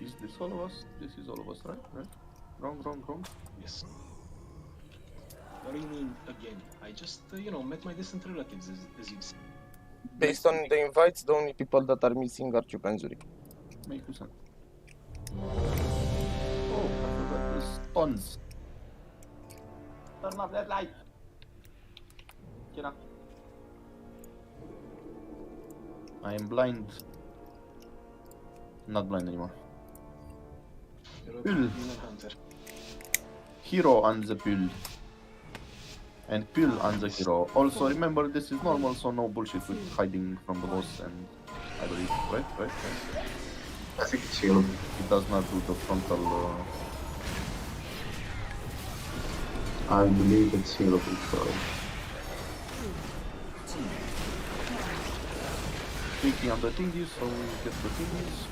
Is this all of us? This is all of us, right? Right? Wrong. Yes. What do you mean again? I just, met my distant relatives, as you've seen. Based on the invites, the only people that are missing are Chupanzuri. Make sense. Oh, I forgot the spawns. Turn off that light. Get up. I am blind. Not blind anymore. Pull. Hero on the pull. And pull on the hero. Also remember this is normal, so no bullshit with hiding from the boss and I believe, right? I think it's healed. It does not do the frontal I believe it's healable, so... Clicking on the thingies, so we get the thingies.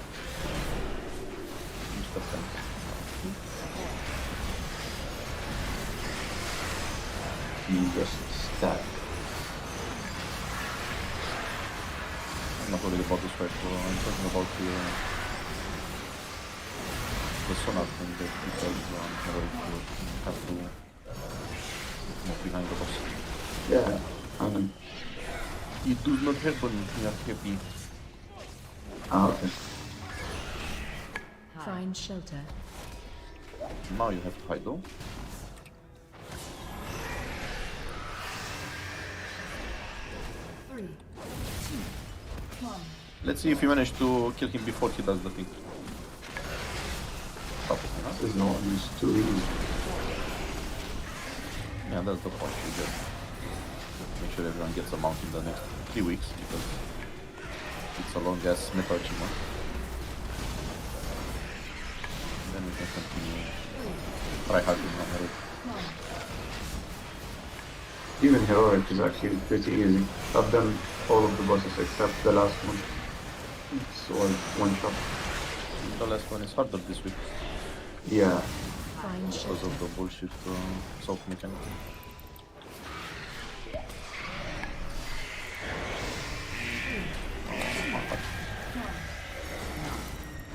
You just stack. I'm not worried about this fight, I'm talking about the Sonat thing that because you have to move behind the boss. Yeah, I mean... It does not happen if you are happy. Ah, okay. Find shelter. Now you have to hide though. Let's see if you manage to kill him before he does the thing. This is not used to easy. Yeah, that's the point. You just make sure everyone gets a mount in the next 3 weeks because it's a long ass meta achievement. Then we can continue try harding on heroic. Even heroic is actually pretty easy. I've done all of the bosses except the last one. It's all one shot. The last one is harder this week Yeah. because of the bullshit soap mechanic.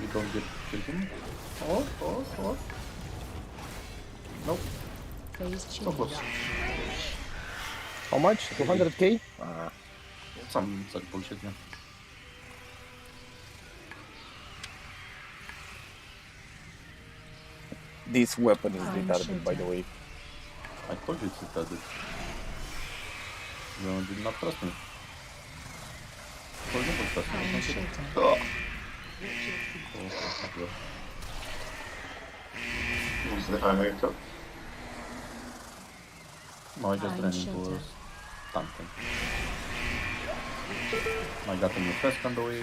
You don't get kill him. Or. Nope. So close. How much? 200k? Some such bullshit, yeah. This weapon is retarded, by the way. I told you it's retarded. You did not trust me. For example, trust me. Find shelter. Oh. What's the highway top? No, I just Find ran into shelter. something. I got a new flask on the way.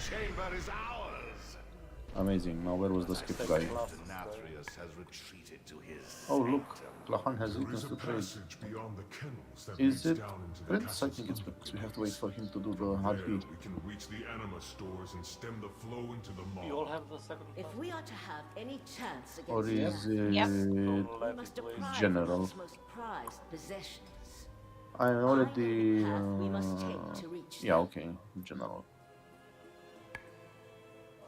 Chamber is ours. Amazing. Now where was the skip guy? Nathria has retreated to his. Oh look, Lahan has There weakness is a to trade. passage beyond the kennels that Is leads it down into the Prince? I castle's think it's moat. because we have to wait for him to do the There hard beat. we can reach the anima stores and stem the flow into the maw. You all have the second If we are to have any chance against Or is Nathria, it we must deprive general? his most prized possessions. I already... I know the path we must take to reach yeah, them. okay, general.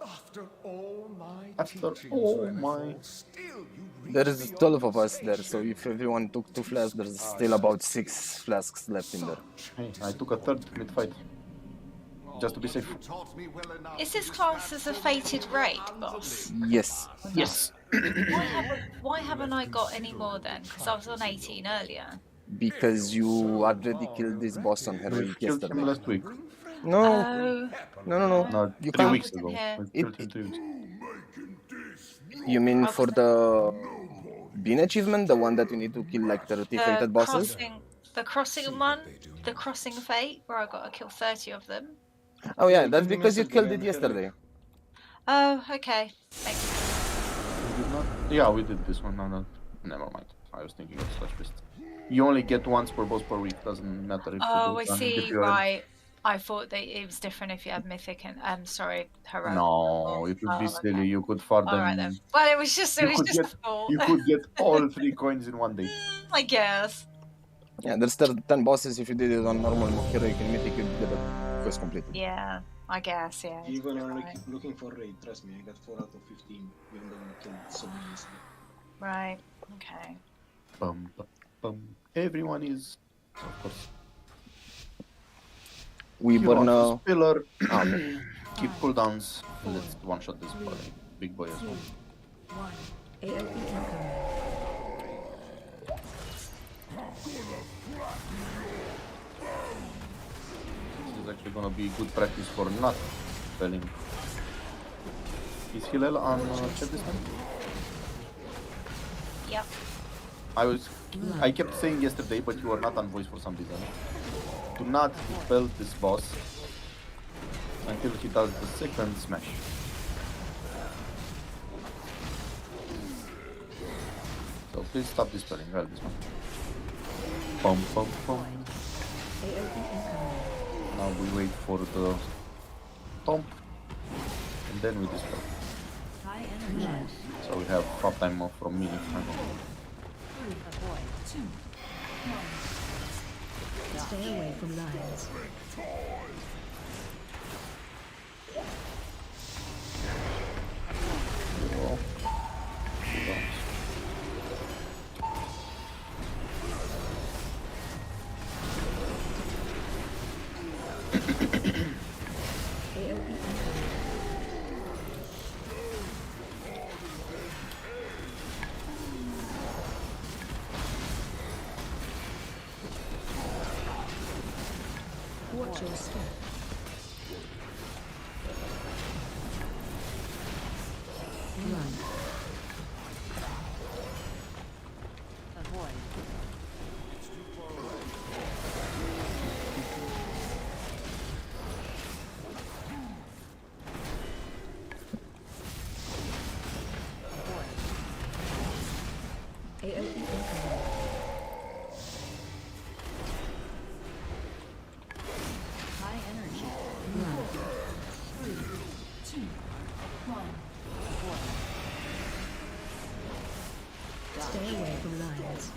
After all my After teachings, all Renethor, my... still you reach There is beyond 12 of us there, so observation. if everyone took 2 flasks, there's still about 6 flasks left in there. Hey, I took a third mid-fight. Just to be safe. You taught me well enough Is to this class as a fated raid, respect boss? Yes. Yes. Why haven't I got any more then? Because I was on 18 earlier. Because you already killed this boss on We heroic killed him yesterday. last week. No, Oh, no. No, You 3 can't- weeks ago. Yeah. We killed him 3 weeks. You mean I for was- the Bean achievement, the one that you need to kill like 30 fated bosses? the crossing one, the crossing fate, where I got to kill 30 of them. Oh yeah, that's because you killed it yesterday. Oh, okay. Thank you. We did not? Yeah, we did this one. No, never mind. I was thinking of Slash Fist. You only get once per boss per week. Doesn't matter if Oh, you I do it. see. If you're... Right. I thought that it was different if you had mythic and sorry, heroic. No, it would be Oh, silly. okay. You could farm All right them. then. Well, it was just You could a get- thought. You could get all 3 coins in one day. I guess. Yeah, there's still 10 bosses if you did it on normal heroic and mythic, you'd get a quest completed. Yeah, I guess, yeah. Even on Right. looking for raid, trust me, I got 4 out of 15, even though we killed so many yesterday. Right, okay. Bum, bum, bum. Everyone is, of course. We Hero burn on his pillar. okay. Keep cooldowns. Let's one shot this boy, big boy as well. 1. AOE incoming. This is actually gonna be good practice for not spelling. Is Hillel on chat this time? Yep. I kept saying yesterday, but you were not on voice for some reason. Do not dispel this boss until he does the second smash. So please stop dispelling. Well, this one. Pum pum pum. AOE incoming. Now we wait for the tomb, and then we dispel. High energy. So we have drop time from me. Avoid. 2. 1. Stay away from lines. AOE incoming. Watch your step. Run. Avoid. AOE incoming. High energy. Run. 3, 2, 1. Avoid. Stay away from lines.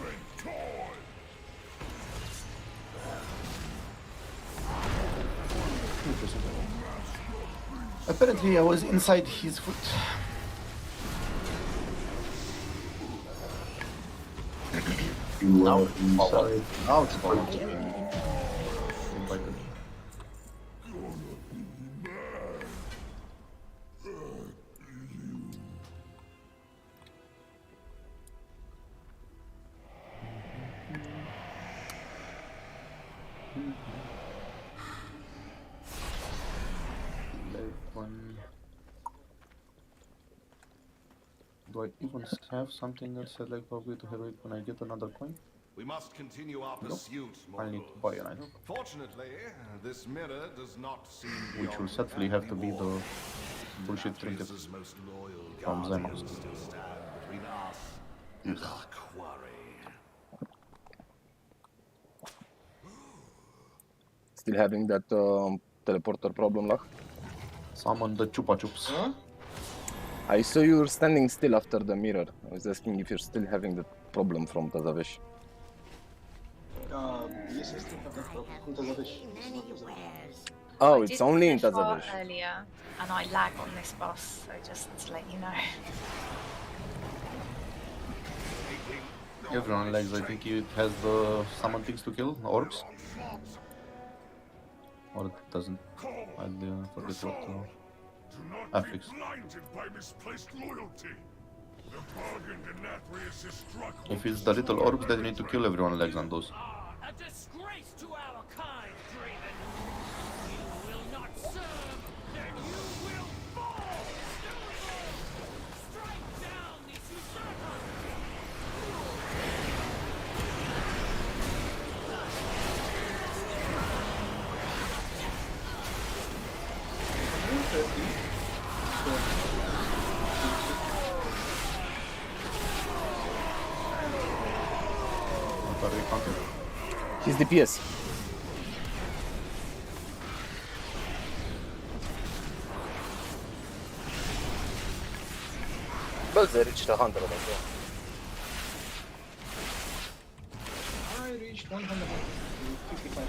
Apparently I was inside his foot. You are inside. Now it's gone. AOE incoming. Invited. Do I even have something else I'd like probably to heroic when I get another coin? We must continue our Nope. pursuit, I'll need to buy an item. Fortunately, this mirror does not seem Which will beyond certainly have to be the war. bullshit trinket Nathria's most loyal from guardians Zemos. still stand between us and our quarry. Still having that teleporter problem, Lach? Summon the Chupa Chups. Huh? I saw you were standing still after the mirror. I was asking if you're still having that problem from Tazavesh. Yes, I still have that problem. In Tazavesh. It's not Tazavesh. Oh, I it's did only in finish far Tazavesh. earlier, and I lag on this boss, so just to let you know. Everyone likes, I think it has the summon things to kill, orbs. Or it doesn't. I'll forget what Do not be fix. blinded by misplaced loyalty. The bargain in Nathria's struggle. If it's the little orbs that you need to kill, everyone lags on those. A disgrace to our kind, Draven. You will not serve, then you will fall. Strike down this usurper. What are we counting? He's DPS. But they reached 100 as well. I reached 155.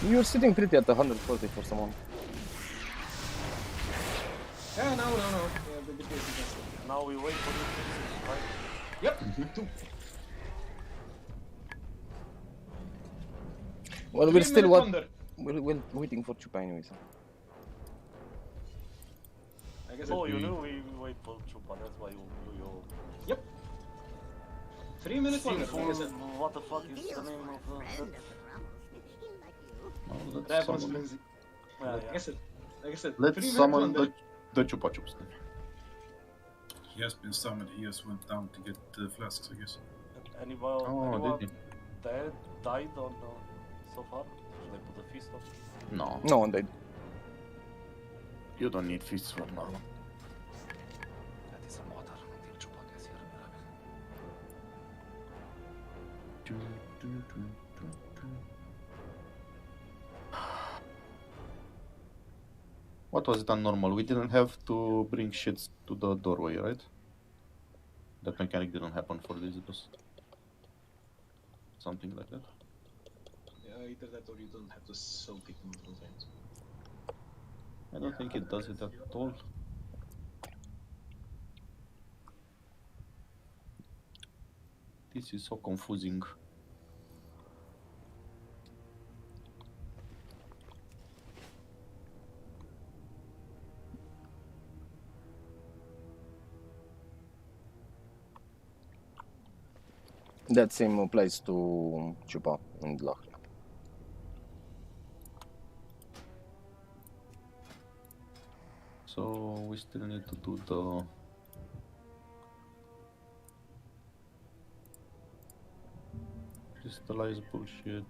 You're sitting pretty at 140 for someone. Yeah, no. Yeah, the DPS against it. Now we wait for you, right? Yep, 2. Well, we're still 3-minute what? wonder. We're waiting for Chupa anyways. I guess Oh, it- you knew we wait for Chupa, that's why you... Yep. 3-minute wonder. Sinful, Like I said. what the fuck is the name of that? No, let's Dragon's summon. Frenzy. Yeah, Like yeah. I said. Let's 3-minute summon wonder. the Chupa Chups. then. He has been summoned, he just went down to get the flasks, I guess. Anyone, Oh, anyone did died on so far? Should I put a feast on? No, No one died. you don't need feasts for now. That is some water until Chupa gets here. What was it on normal? We didn't have to bring shits to the doorway, right? That mechanic didn't happen for this, it was something like that. Yeah, either that or you don't have to soak it multiple times. I don't think it does it at all. This is so confusing. That same applies to Chupa and Nathria. So we still need to do the crystallize bullshit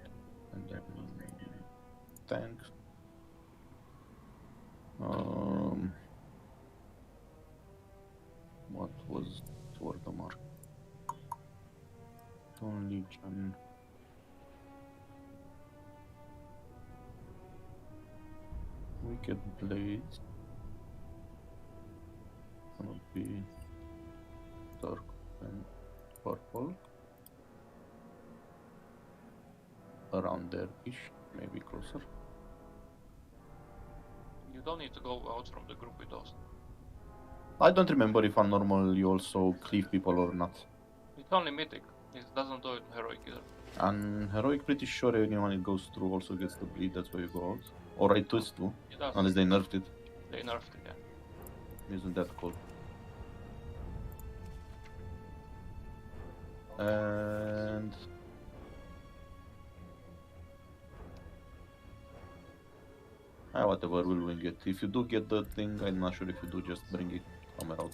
and then tank. What was toward the mark? Stone Legion. Wicked Blades. Gonna be dark and purple. Around there-ish, maybe closer. You don't need to go out from the group with those. I don't remember if on normal you also cleave people or not. It's only mythic. It doesn't do it in heroic either. On heroic, pretty sure anyone it goes through also gets the bleed, that's why you go out. Or I twist too, It does. unless they nerfed it. They nerfed it, yeah. Isn't that cool? And whatever, we'll wing it. If you do get the thing, I'm not sure if you do, just bring it somewhere out.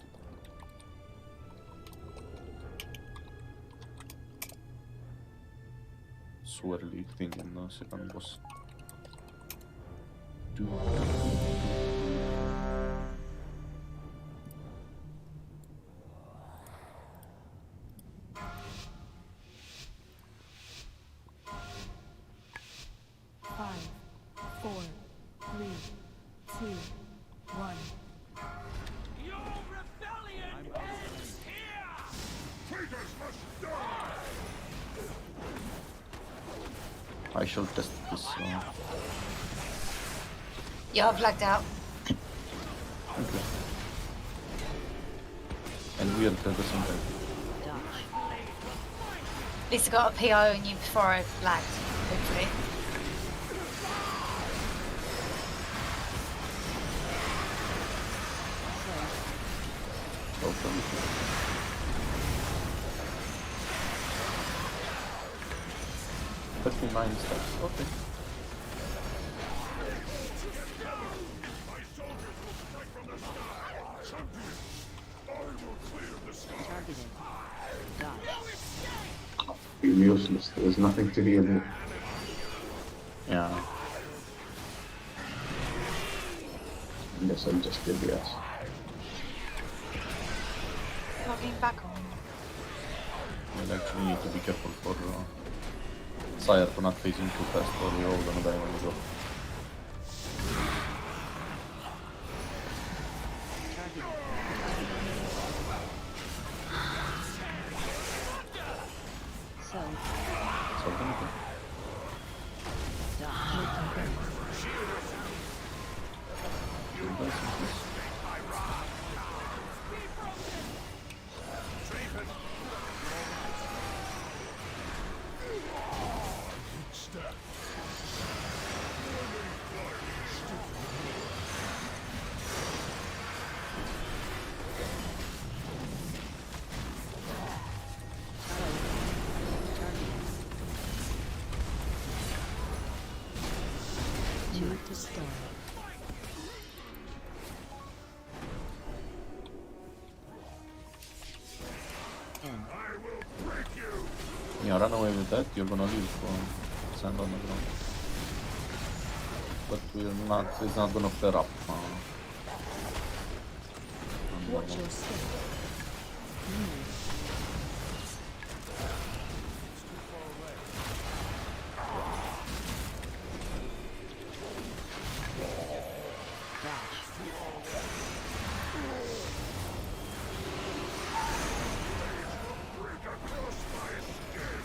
Swirly thing in the second boss. Five, four, three, two, one. Your rebellion ends here! Traitors must die! I shall test this. Yeah, I've lagged out. Okay. And weird at the same time. At least I got a PO on you before I lagged, hopefully. Welcome. 39 steps, okay. Targeted. Dodge. Useless. There's nothing to heal here. Yeah. I guess I'll just get the ass. Logging back on. We'll actually need to be careful for Sire to not phase in too fast or we're all gonna die when we go. So, So, dodge. Shoot to start. End. Yeah, run away with that, you're gonna leave sand on the ground. But it's not gonna flare up. Watch your step.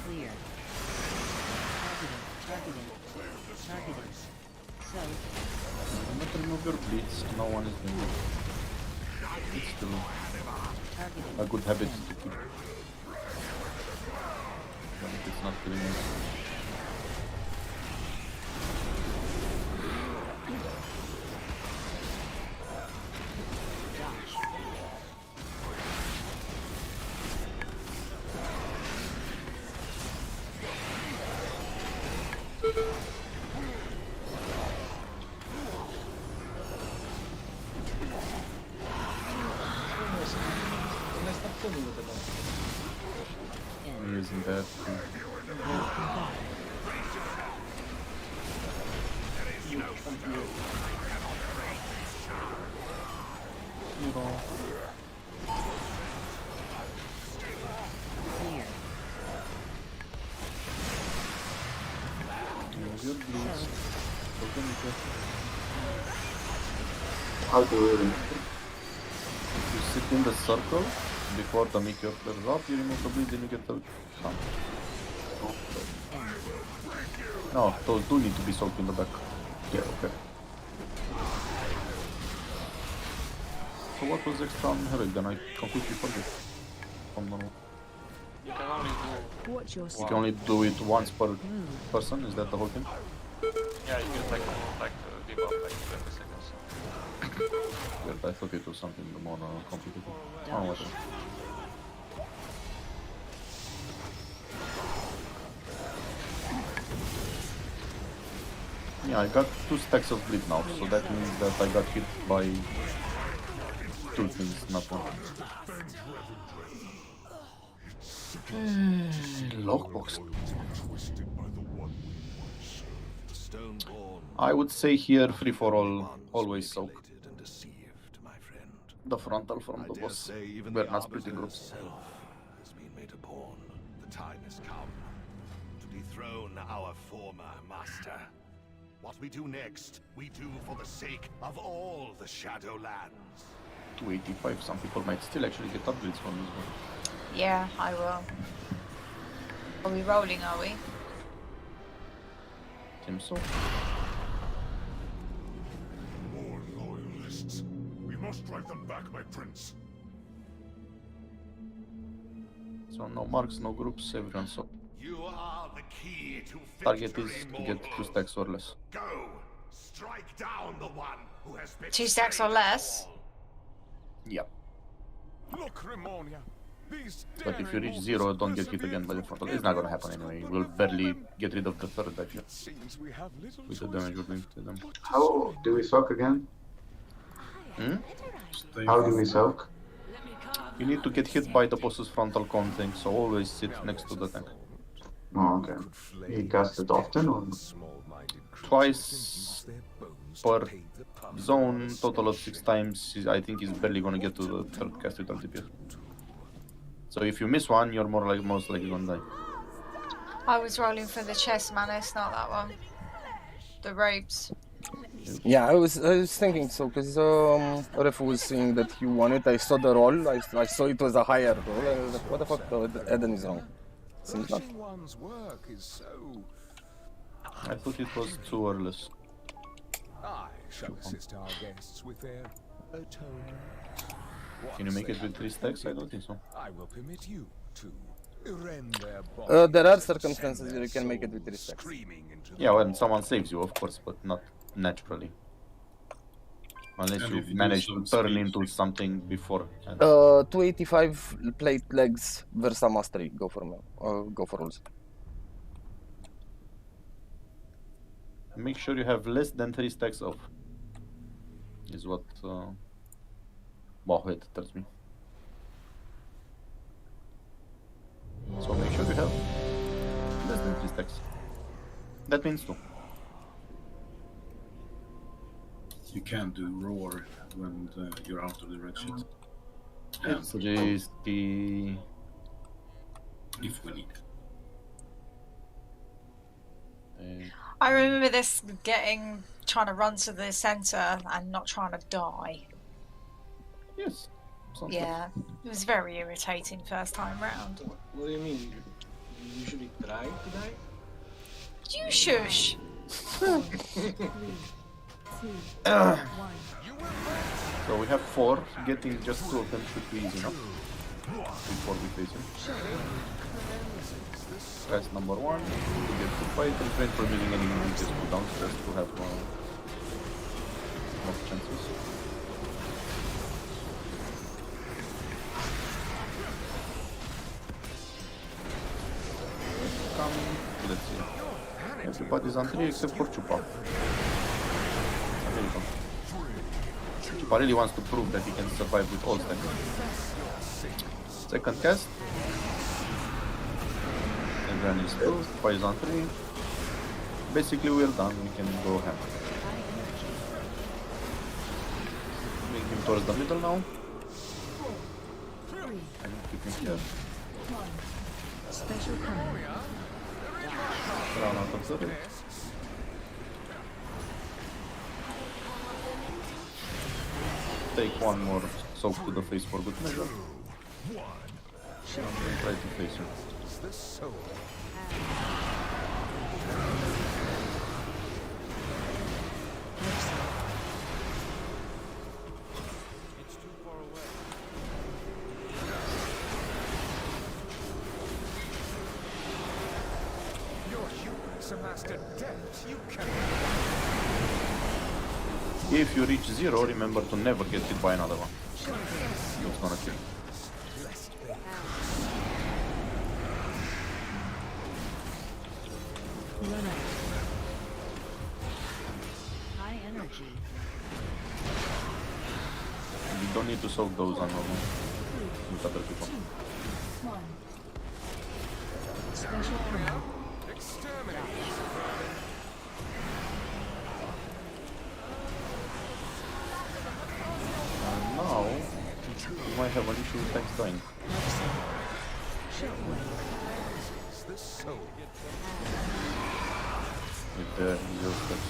Clear. Targeting. So, Not remove your bleeds, no one is doing it. It's still a good habit to keep. But if it's not killing you. I'm using that. You know. clear. Use your bleeds. Open it. How do we If you sit in the circle before the meteor flares up, you remove the bleed, then you get the shot. No, those do need to be soaked in the back. Yeah, okay. So what was extra on heroic then? I completely forget. From normal. You can only do... Watch your You step. can only do it once per person, is that the whole thing? Yeah, you get like debuff like 20 seconds. Weird, I thought it was something more complicated. Oh, whatever. Yeah, I got 2 stacks of bleed now, so that means that I got hit by 2 things, not one. Lockbox. I would say here free for all, always soak. The frontal from the boss. We're not splitting groups. Has been made a pawn. The time has come to dethrone our former master. What we do next, we do for the sake of all the Shadowlands. 285, some people might still actually get upgrades from this one. Yeah, I will. Are we rolling, are we? Seems so. More loyalists. We must drive them back, my prince. So no marks, no groups, everyone so. You are the key to Target victory, is to get 2 mortal. stacks or less. Go! Strike down the one who has been 2 stacks or less? Yeah. Look, Remonia. These But if you reach 0, don't get hit again by the frontal. It's not gonna happen anyway. We'll barely get rid of the third, I feel. With the damage we're doing to them. How do we soak again? How do we soak? You need to get hit by the boss's frontal cone thing, so always sit next to the tank. Oh, okay. He casts it often or? Twice per zone, total of 6 times. I think he's barely gonna get to the third cast with DPS. So if you miss one, you're most likely gonna die. I was rolling for the chest manus, not that one. The robes. Yeah, I was thinking so, because Ref was saying that he won it. I saw the roll, I saw it was a higher roll. I was like, what the fuck, Eden is wrong. Seems not. I thought it was 2 or less. I shall assist our guests with their atonement. Can you make it with 3 stacks? I don't think so. I will permit you to rend their bodies. There are circumstances where you can make it with 3 stacks. Yeah, when someone saves you, of course, but not naturally. Unless And you if you do manage some to turn speed. into something before. 285 plate legs Versa Mastery. Go for me. Go for rules. Make sure you have less than 3 stacks of. Is what Bahuet tells me. So make sure you have less than 3 stacks. That means 2. You can't do roar when you're out of the red sheet. It's risky. If we need. I remember this trying to run to the center and not trying to die. Yes. Yeah, it was very irritating first time round. What do you mean? You usually try to die? You shush! So we have 4. Getting just 2 of them should be easy enough before we face him. That's number 1. To get to fight and train for building any units cooldowns just to have more chances. Let's see. Everybody's on 3 except for Chupa. Chupa really wants to prove that he can survive with all stacks. Second cast. Everyone is closed. Chupa is on 3. Basically we're done, we can go ham. Bring him towards the middle now. And keep him here. Special command. Run out of the red. Take 1 more soak to the face for good measure. And try to face him. It's too far away. Your humans amassed a debt you can. If you reach 0, remember to never get hit by another one. It's gonna kill. High energy. You don't need to soak those on with other people. Special command. And now, you might have an issue with tanks dying. With the zero steps.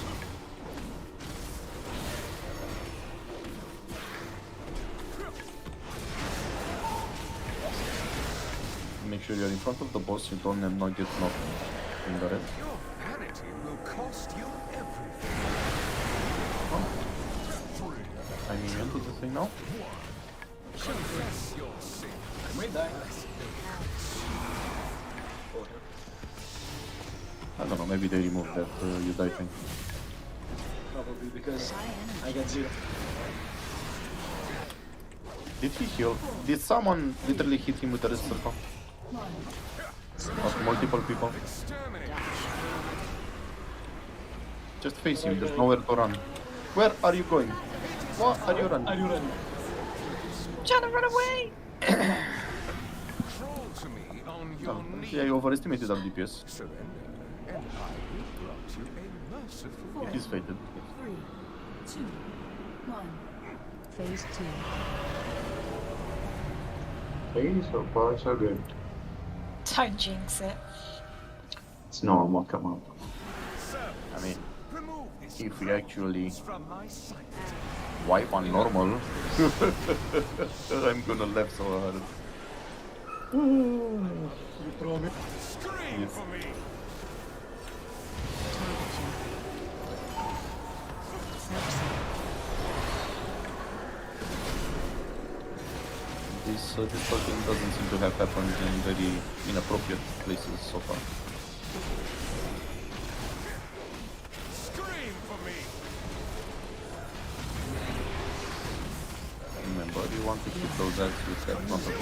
Make sure you're in front of the boss, you don't not get knocked in the red. Your vanity will cost you everything. I'm immune to the thing now. Confess your sin. I might die. I don't know, maybe they removed that you die thing. Probably because I got 0. Did he heal? Did someone literally hit him with a red circle? Not multiple people? Just face him, there's nowhere to run. Where are you going? What are you running? Are you running? I'm trying to run away! Crawl to me on your Oh, knees. yeah, you overestimated our DPS. Surrender, and I will grant you a merciful It is fated. 3, 2, 1. Phase 2. Hey, so far so good. Don't jinx it. It's normal, come on. I mean, remove this if we actually from my sight. wipe on normal, I'm gonna laugh so hard. Scream Yes. for me. This fucking doesn't seem to have happened in very inappropriate places so far. Scream for me. Remember, you want to keep those ads with that front of you.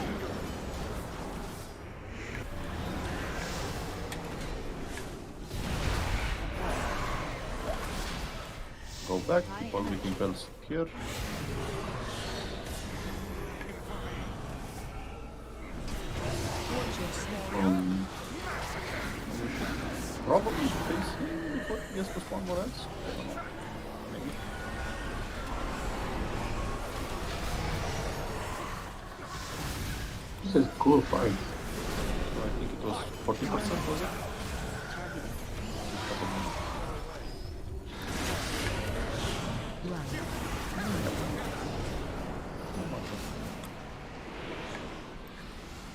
Go back, keep all weakening spells here. Probably face him before he gets to spawn more else. I don't know. Maybe. This is a cool fight. So I think it was 40%, was it?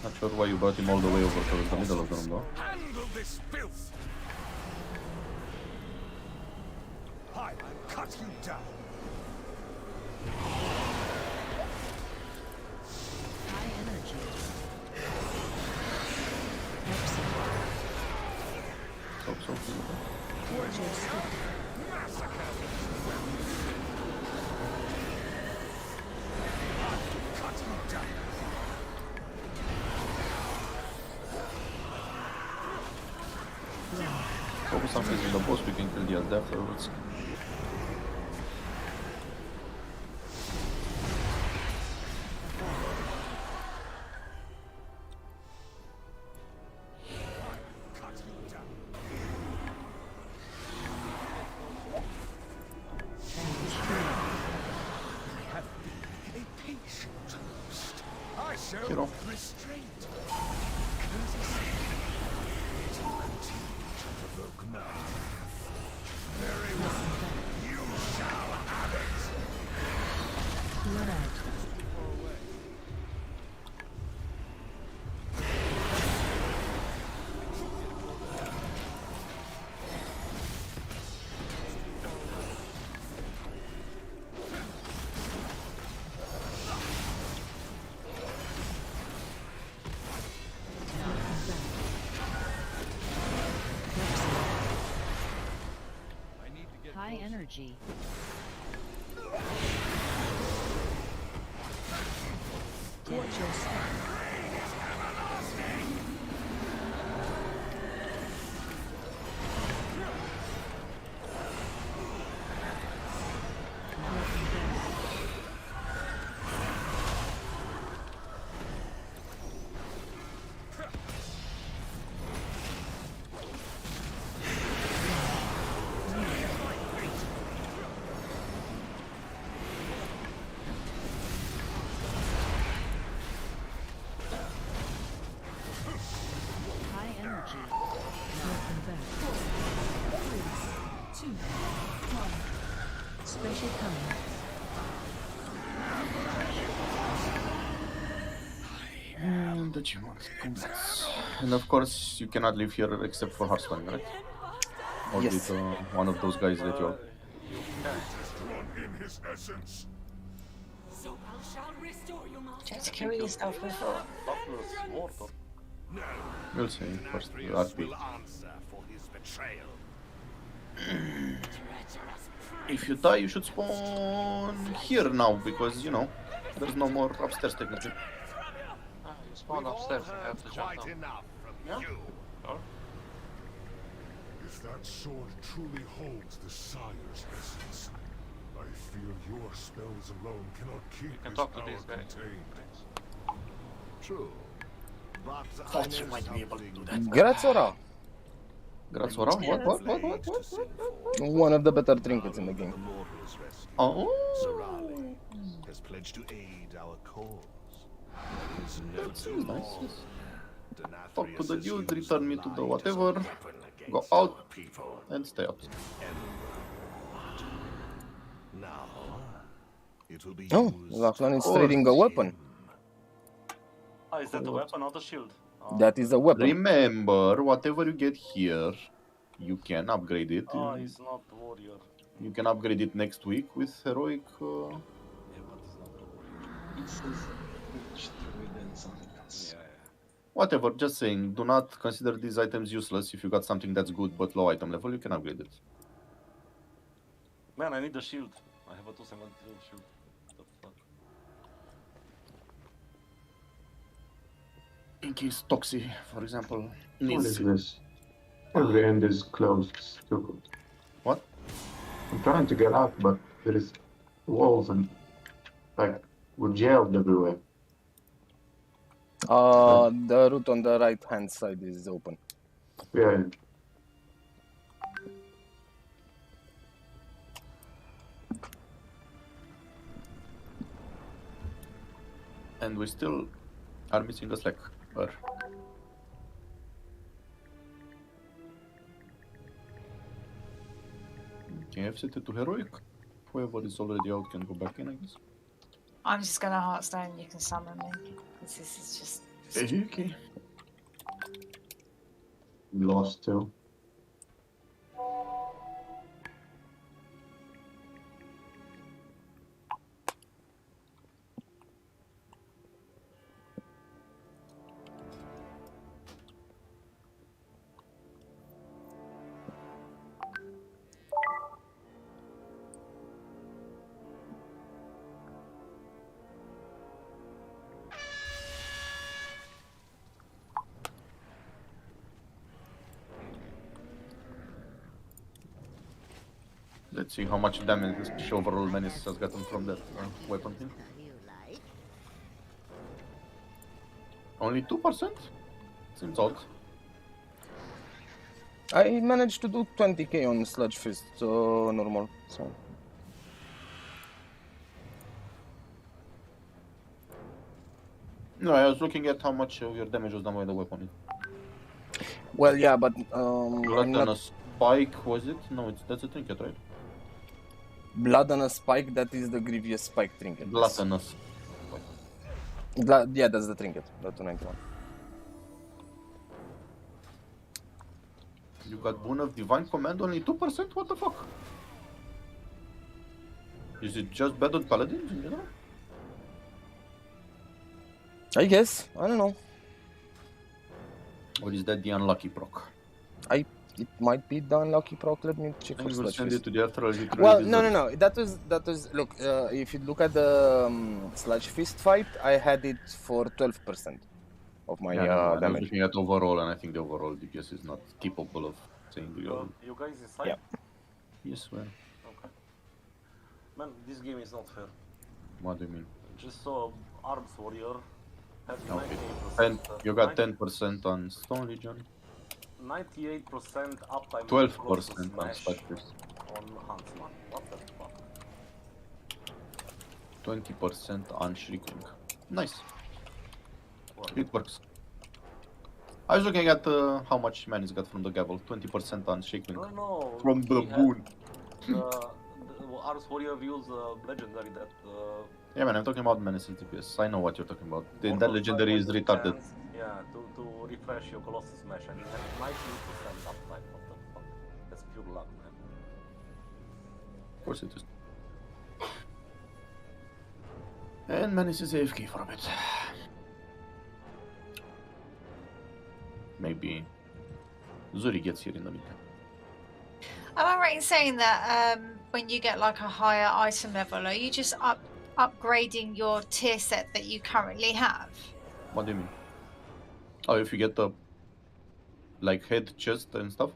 Not sure why you brought him all the way over towards the middle of the room though. Handle this filth! I'll cut you down. High energy. So. Cut you down. Focus on facing the boss, we can kill the elder afterwards. Hero. High energy. Watch your step. Special coming. And the G-Max combats. And of course, you cannot live here except for Hearthstone, right? Or Yes. with one of those guys that you're. In his essence. So I shall restore you, master. Try to kill yourself before. We'll see. First, the Arceus RP. will answer for his betrayal. If you die, you should spawn here now, because, you know, there's no more upstairs technically. Ah, you spawn upstairs, you have to jump Quite down. enough from Yeah. you. Oh. If that sword truly holds the Sire's essence, I fear your spells alone cannot keep You can this talk to power these guys. contained. True. But Thought you might be able to do that. Grazzora! Grazzora? What? One of the better trinkets in the game. Oh! Sorale has pledged to aid our cause. There is no That's too nice. long. The Talk to the Nathria dude, says return me use to the light whatever, as a weapon go against out, our people. and stay out. Now, it will be Oh, used Lachlan is Oh, trading a weapon. Ah, is that a weapon or the shield? Oh. That is a weapon. Remember, whatever you get here, you can upgrade it. Oh, he's not warrior. You can upgrade it next week with heroic. Yeah, but he's not a warrior. It says destroyed and something else. Yeah. Whatever, just saying, do not consider these items useless. If you got something that's good but low item level, you can upgrade it. Man, I need a shield. I have a 272 shield. What the fuck? In case Toxi, for example, What needs is this? Every end is closed. Stupid. What? I'm trying to get out, but there is walls and like we're jailed everywhere. The route on the right hand side is open. Yeah. And we still are missing a slack. Okay, I've set it to heroic. Whoever is already out can go back in, I guess. I'm just gonna Heartstone, you can summon me. Because this is just... Okay. We lost too. Let's see how much damage this overall menace has gotten from that weapon here. Only 2%? Seems odd. I managed to do 20k on Sludge Fist, so normal. So. No, I was looking at how much your damage was done by the weapon. Well, yeah, but Blood on a spike, was it? No, that's a trinket, right? Blood on a spike, that is the Grievous Spike trinket. Blood on a spike. Yeah, that's the trinket, the 291. You got Boon of Divine Command, only 2%? What the fuck? Is it just bad on Paladins in general? I guess, I don't know. Or is that the unlucky proc? It might be the unlucky proc. Let me check. I will send it to the Arthur. Well, no. That was. Look, if you look at the Sludge Fist fight, I had it for 12% of my I was damage. looking at overall, and I think the overall DPS is not capable of saying your. You guys inside? Yeah. Yes, well. Okay. Man, this game is not fair. What do you mean? Just saw Arms Warrior. Okay. And you got 10% on Stone Legion. 98% uptime. 12% on Sludge Fist. On Huntsman. What the fuck? 20% on Shrieking. Nice. It works. I was looking at how much man is got from the gavel. 20% on Shrieking. No. From the boon. The Ars Warrior use legendary that. Yeah, man, I'm talking about Menace's DPS. I know what you're talking about. That legendary is retarded. Yeah, to refresh your Colossus Smash, and it has 90% uptime. What the fuck? That's pure luck, man. Of course it is. And Menace is AFK for a bit. Maybe Zuri gets here in the meantime. Am I right in saying that when you get like a higher item level, are you just upgrading your tier set that you currently have? What do you mean? Oh, if you get the like head, chest and stuff?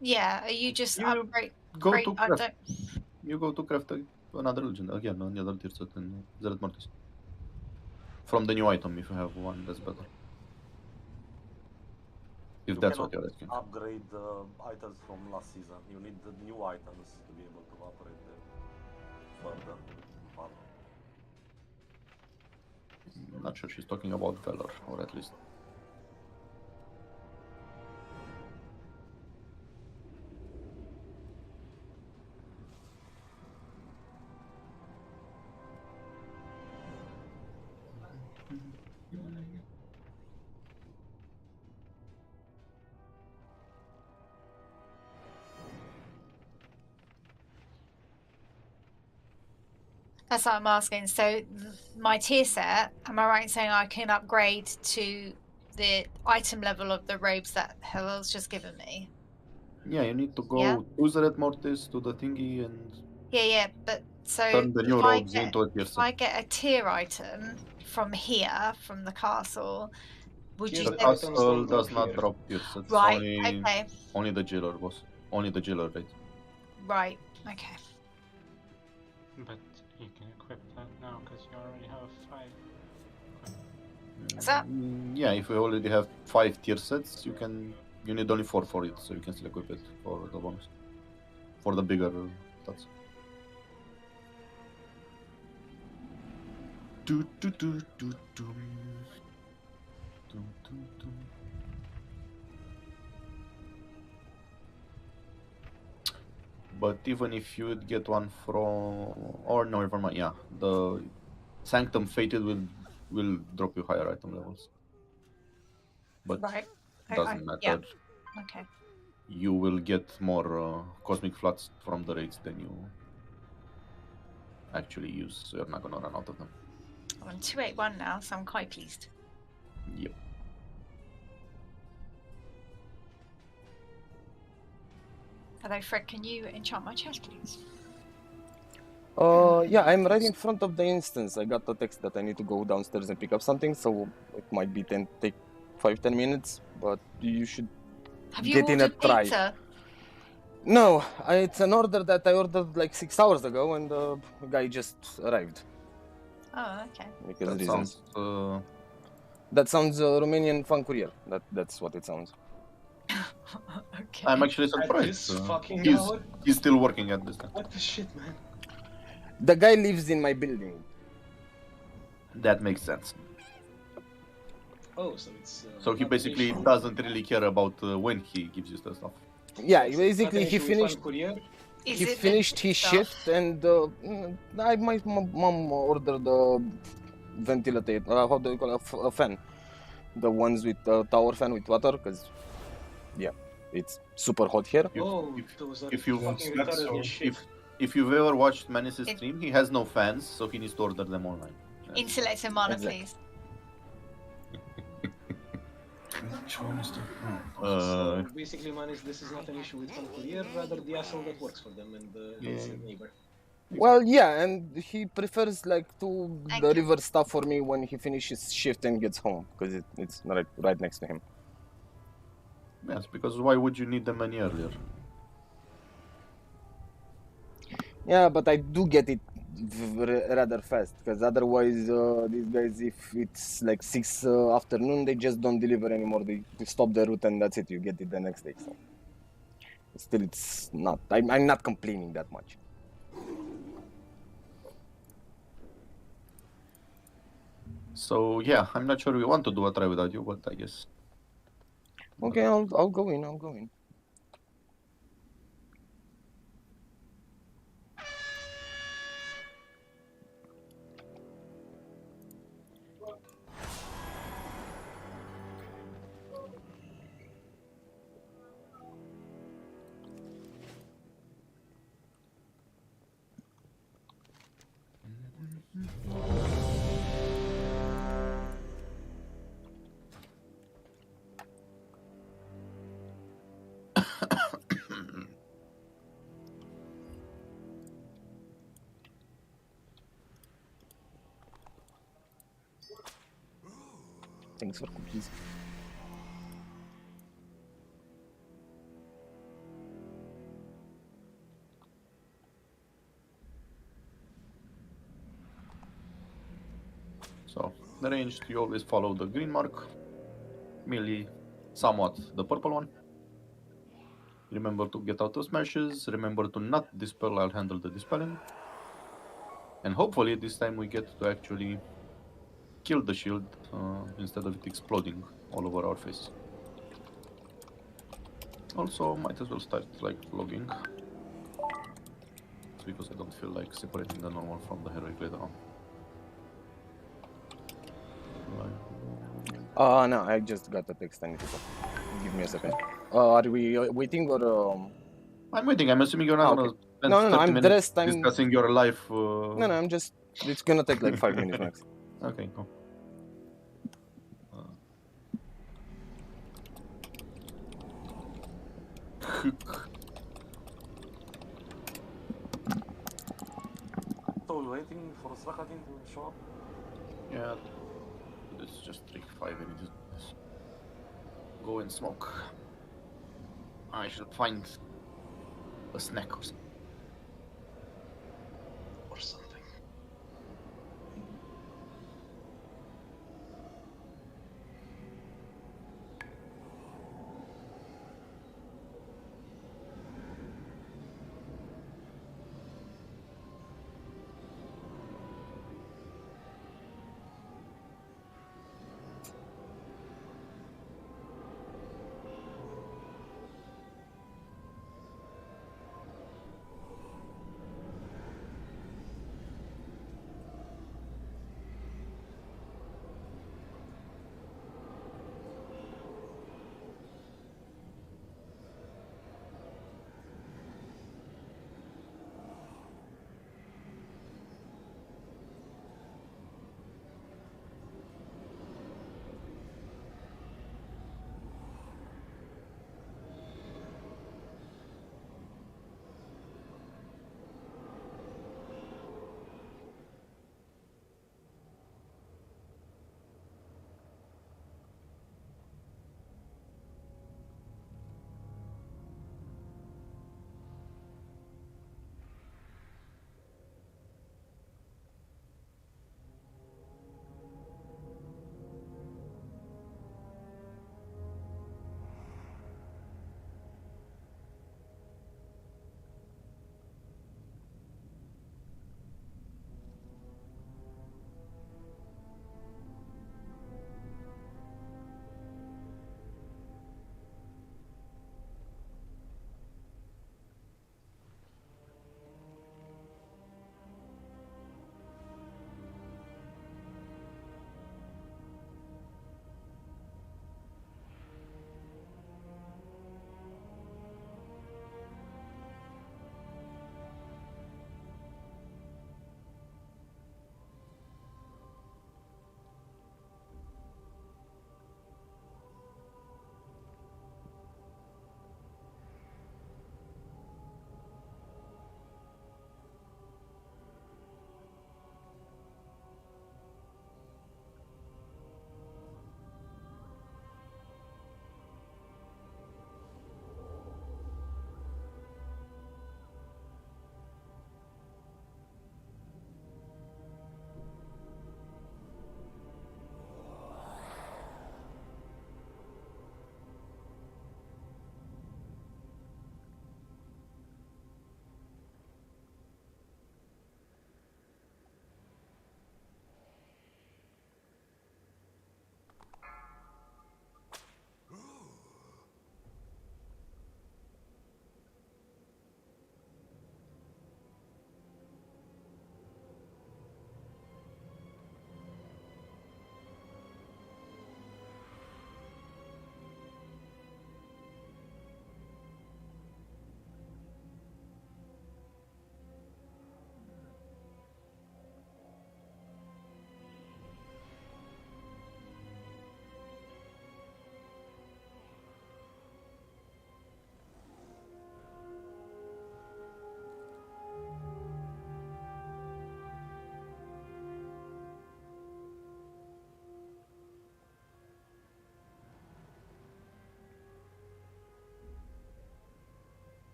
Yeah, are you just upgrade? Go to craft. You go to craft another legend again, another tier set in Zeret Mortis. From the new item, if you have one, that's better. If that's what you're asking. Upgrade items from last season. You need the new items to be able to operate them further. I'm not sure she's talking about Valor, or at least. That's what I'm asking. So my tier set, am I right in saying I can upgrade to the item level of the robes that Hillel's just given me? Yeah, you need to go to Zeret Mortis, to the thingy, and Yeah, but so turn the new if robes into a tier if set. I get a tier item from here, from the castle, would you The castle does not drop tier sets. Right, Only, okay. only the jailer, boss. Only the jailer, right? Right, okay. But you can equip that now because you already have 5. Is that? Yeah, if you already have 5 tier sets, you need only 4 for it, so you can still equip it for the bonus. For the bigger stats. Do, do, do, do, do. Do, do, do. But even if you would get one from, or no, never mind. Yeah, the Sanctum Fated will drop you higher item levels. But Right. doesn't matter. Yeah. Okay. You will get more cosmic floods from the raids than you actually use, so you're not gonna run out of them. I'm on 281 now, so I'm quite pleased. Yep. Hello, Fred. Can you enchant my chest, please? Yeah, I'm right in front of the instance. I got the text that I need to go downstairs and pick up something, so it might be take 5-10 minutes, but you should Have you get in a ordered try. pizza? No, it's an order that I ordered like 6 hours ago, and the guy just arrived. Oh, okay. Because That reasons. sounds. That sounds Romanian fan courier. That's what it sounds. Okay. I'm actually At surprised. this fucking he's, hour? he's still working at this time. What the shit, man? The guy lives in my building. That makes sense. Oh, so it's. So he not an basically issue. doesn't really care about when he gives you the stuff. Yeah, It's basically not an he issue with finished. fan courier? Is He it finished his stuff? shift, and my mom ordered the ventilator. How do you call it? A fan? The ones with tower fan with water, because yeah, it's super hot here. Oh, those are if you fucking retarded as shit. if you've ever watched Menace's stream, he has no fans, so he needs to order them online. Insulator mana, Exactly. please. Which one is the... So basically, man, this is not an issue with fan courier, rather the asshole that works for them and the innocent neighbor. Well, yeah, and he prefers like to Thank deliver stuff for me when he finishes shift and gets home, because it's right next to him. Yes, because why would you need them any earlier? Yeah, but I do get it rather fast, because otherwise these guys, if it's like 6 afternoon, they just don't deliver anymore. They stop the route and that's it. You get it the next day. So still, it's not. I'm not complaining that much. So yeah, I'm not sure we want to do a try without you, but I guess. Okay, I'll go in. I'll go in. Thanks for cookies. So the ranged, you always follow the green mark. Melee, somewhat the purple one. Remember to get out of smashes. Remember to not dispel. I'll handle the dispelling. And hopefully this time we get to actually kill the shield instead of it exploding all over our face. Also, might as well start like logging. It's because I don't feel like separating the normal from the heroic later on. No, I just got the text. I need to go. Give me a second. Are we waiting or? I'm waiting. I'm assuming you're not gonna okay. spend No, 30 I'm minutes dressed. I'm discussing your life. No, I'm just. It's gonna take like 5 minutes max. Okay, cool. So we're waiting for Srakatin to show up? Yeah, let's just take 5 minutes. Go and smoke. I should find a snack or something. Of course.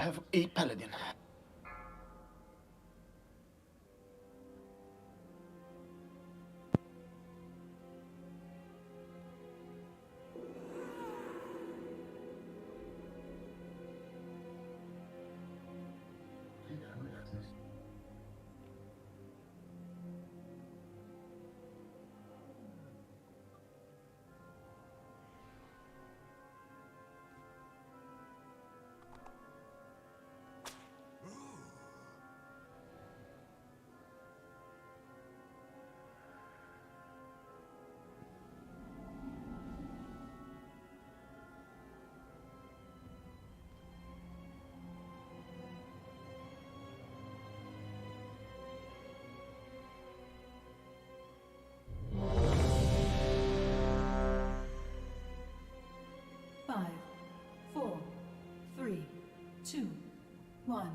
have a paladin. Five, 4, 3, 2, 1.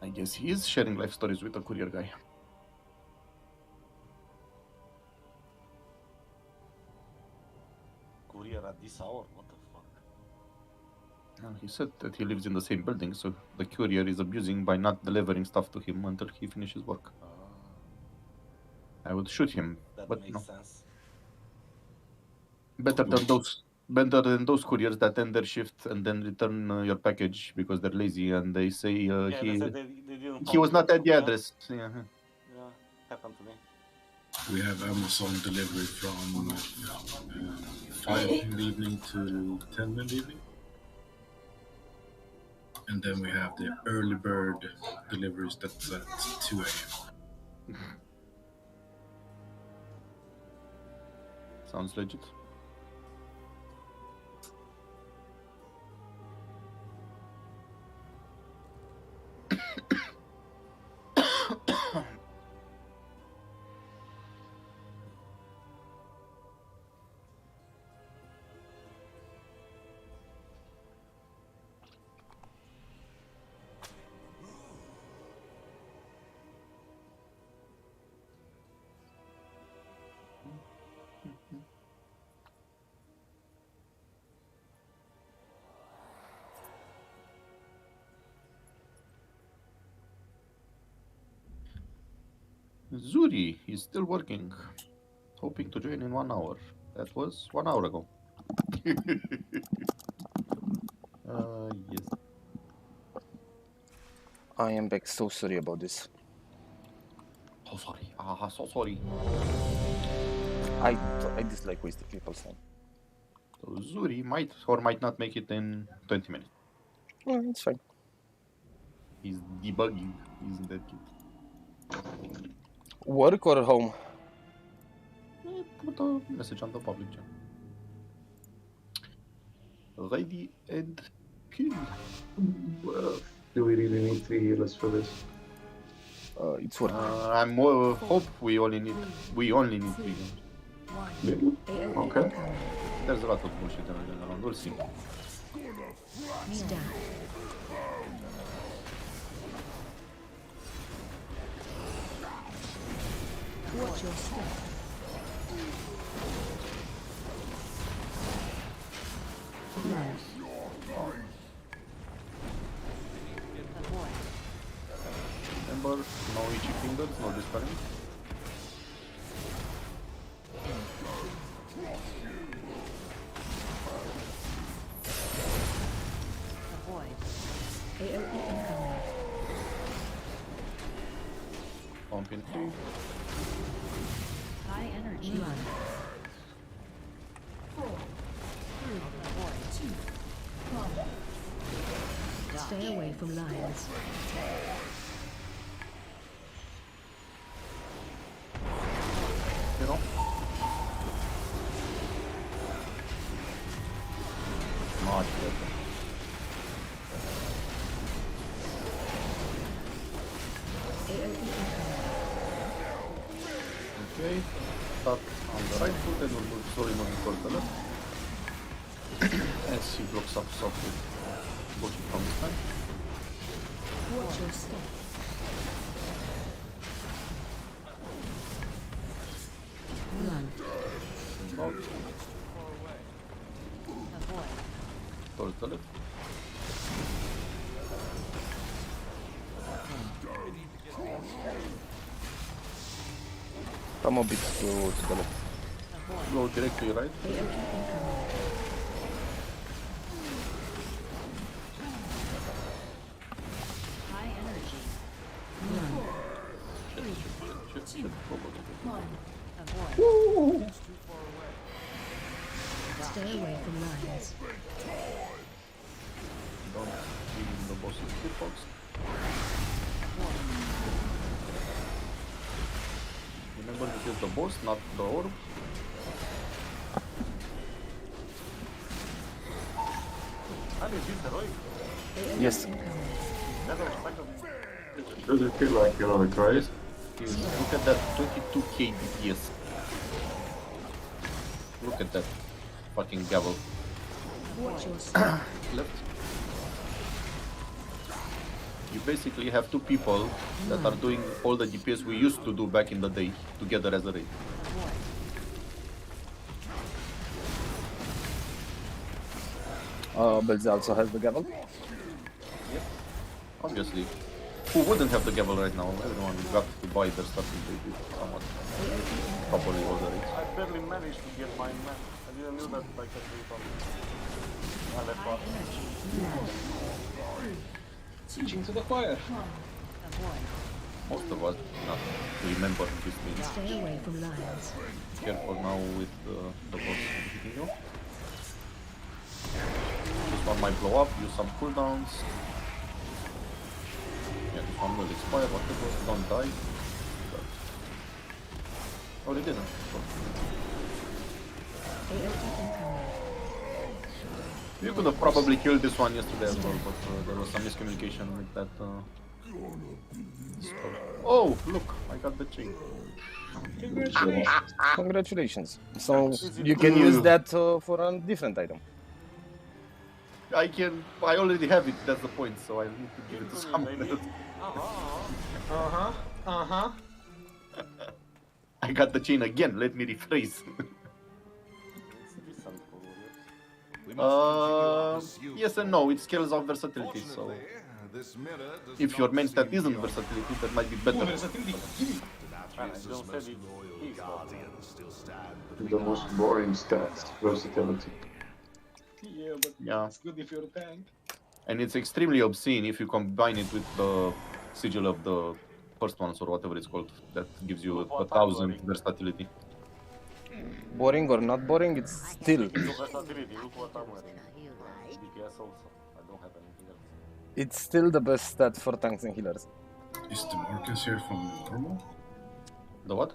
I guess he is sharing life stories with a courier guy. Courier at this hour? What the fuck? He said that he lives in the same building, so the courier is abusing by not delivering stuff to him until he finishes work. I would shoot him, That but makes no. sense. Better than those couriers that end their shift and then return your package because they're lazy and they say Yeah, they said they didn't he was find not at the yeah. address. Yeah. Yeah, happened to me. We have Amazon delivery from 5 in the evening to 10 in the evening. And then we have the early bird deliveries that's at 2 a.m. Sounds legit. Zuri is still working, hoping to join in 1 hour. That was 1 hour ago. Yes. I am back. So sorry about this. So sorry. So sorry. I dislike wasting people's time. So Zuri might or might not make it in 20 minutes. Yeah, it's fine. He's debugging. Isn't that cute? Work or home? Put a message on the public chat. Ready and kill. Do we really need 3 healers for this? It's working. I'm more hope we only need 3 guns. Really? Okay. There's a lot of bullshit around. We'll see. Stand. Watch your step. Blood. No itchy fingers, no dispelling. Avoid. AOE incoming. Pump in 3. High energy. Run. 4, 3, avoid. 2, 1. Stay away from lines. You know? Much better. Okay, start on the right foot and we'll move slowly moving towards the left. As he blocks up softly, blocking from the side. Watch your step. Run. Out Avoid. towards the left. Come a bit to the left. Go directly right. High energy. Run. Shit, probably. Avoid. Stay away from lines. Don't leave the boss's hitbox. Remember, this is the boss, not the orb. And is this heroic? Yes. Never expected. Does it feel like heroic, right? Look at that 22k DPS. Look at that fucking gavel. Watch your step. Left. You basically have two people that are doing all the DPS we used to do back in the day together as a raid. Belze also has the gavel. Yep. Obviously. Who wouldn't have the gavel right now? Everyone got to buy their stuff in the somewhat properly all the raids. I barely managed to get mine, man. I didn't know that I could do it on. I left one. Teaching to the choir. Most of us not remember this means. Stay away from lines. Careful now with the boss hitting you. This one might blow up, use some cooldowns. Yeah, this one will expire, whatever, don't die. But... oh, they didn't. You could have probably killed this one yesterday as well, but there was some miscommunication with that. Oh, look, I got the chain. Congratulations. So you can use that for a different item. I already have it, that's the point, so I need to give it to someone else. I got the chain again, let me rephrase. Yes and no, it scales of versatility, so if your main stat isn't versatility, that might be better. The most boring stats, versatility. Yeah, but it's good if you're a tank. And it's extremely obscene if you combine it with the sigil of the first ones or whatever it's called, that gives you 1000 versatility. Boring or not boring, it's still. Versatility, look what I'm wearing. DPS also. I don't have anything else. It's still the best stat for tanks and healers. Is the Marcus here from normal? The what?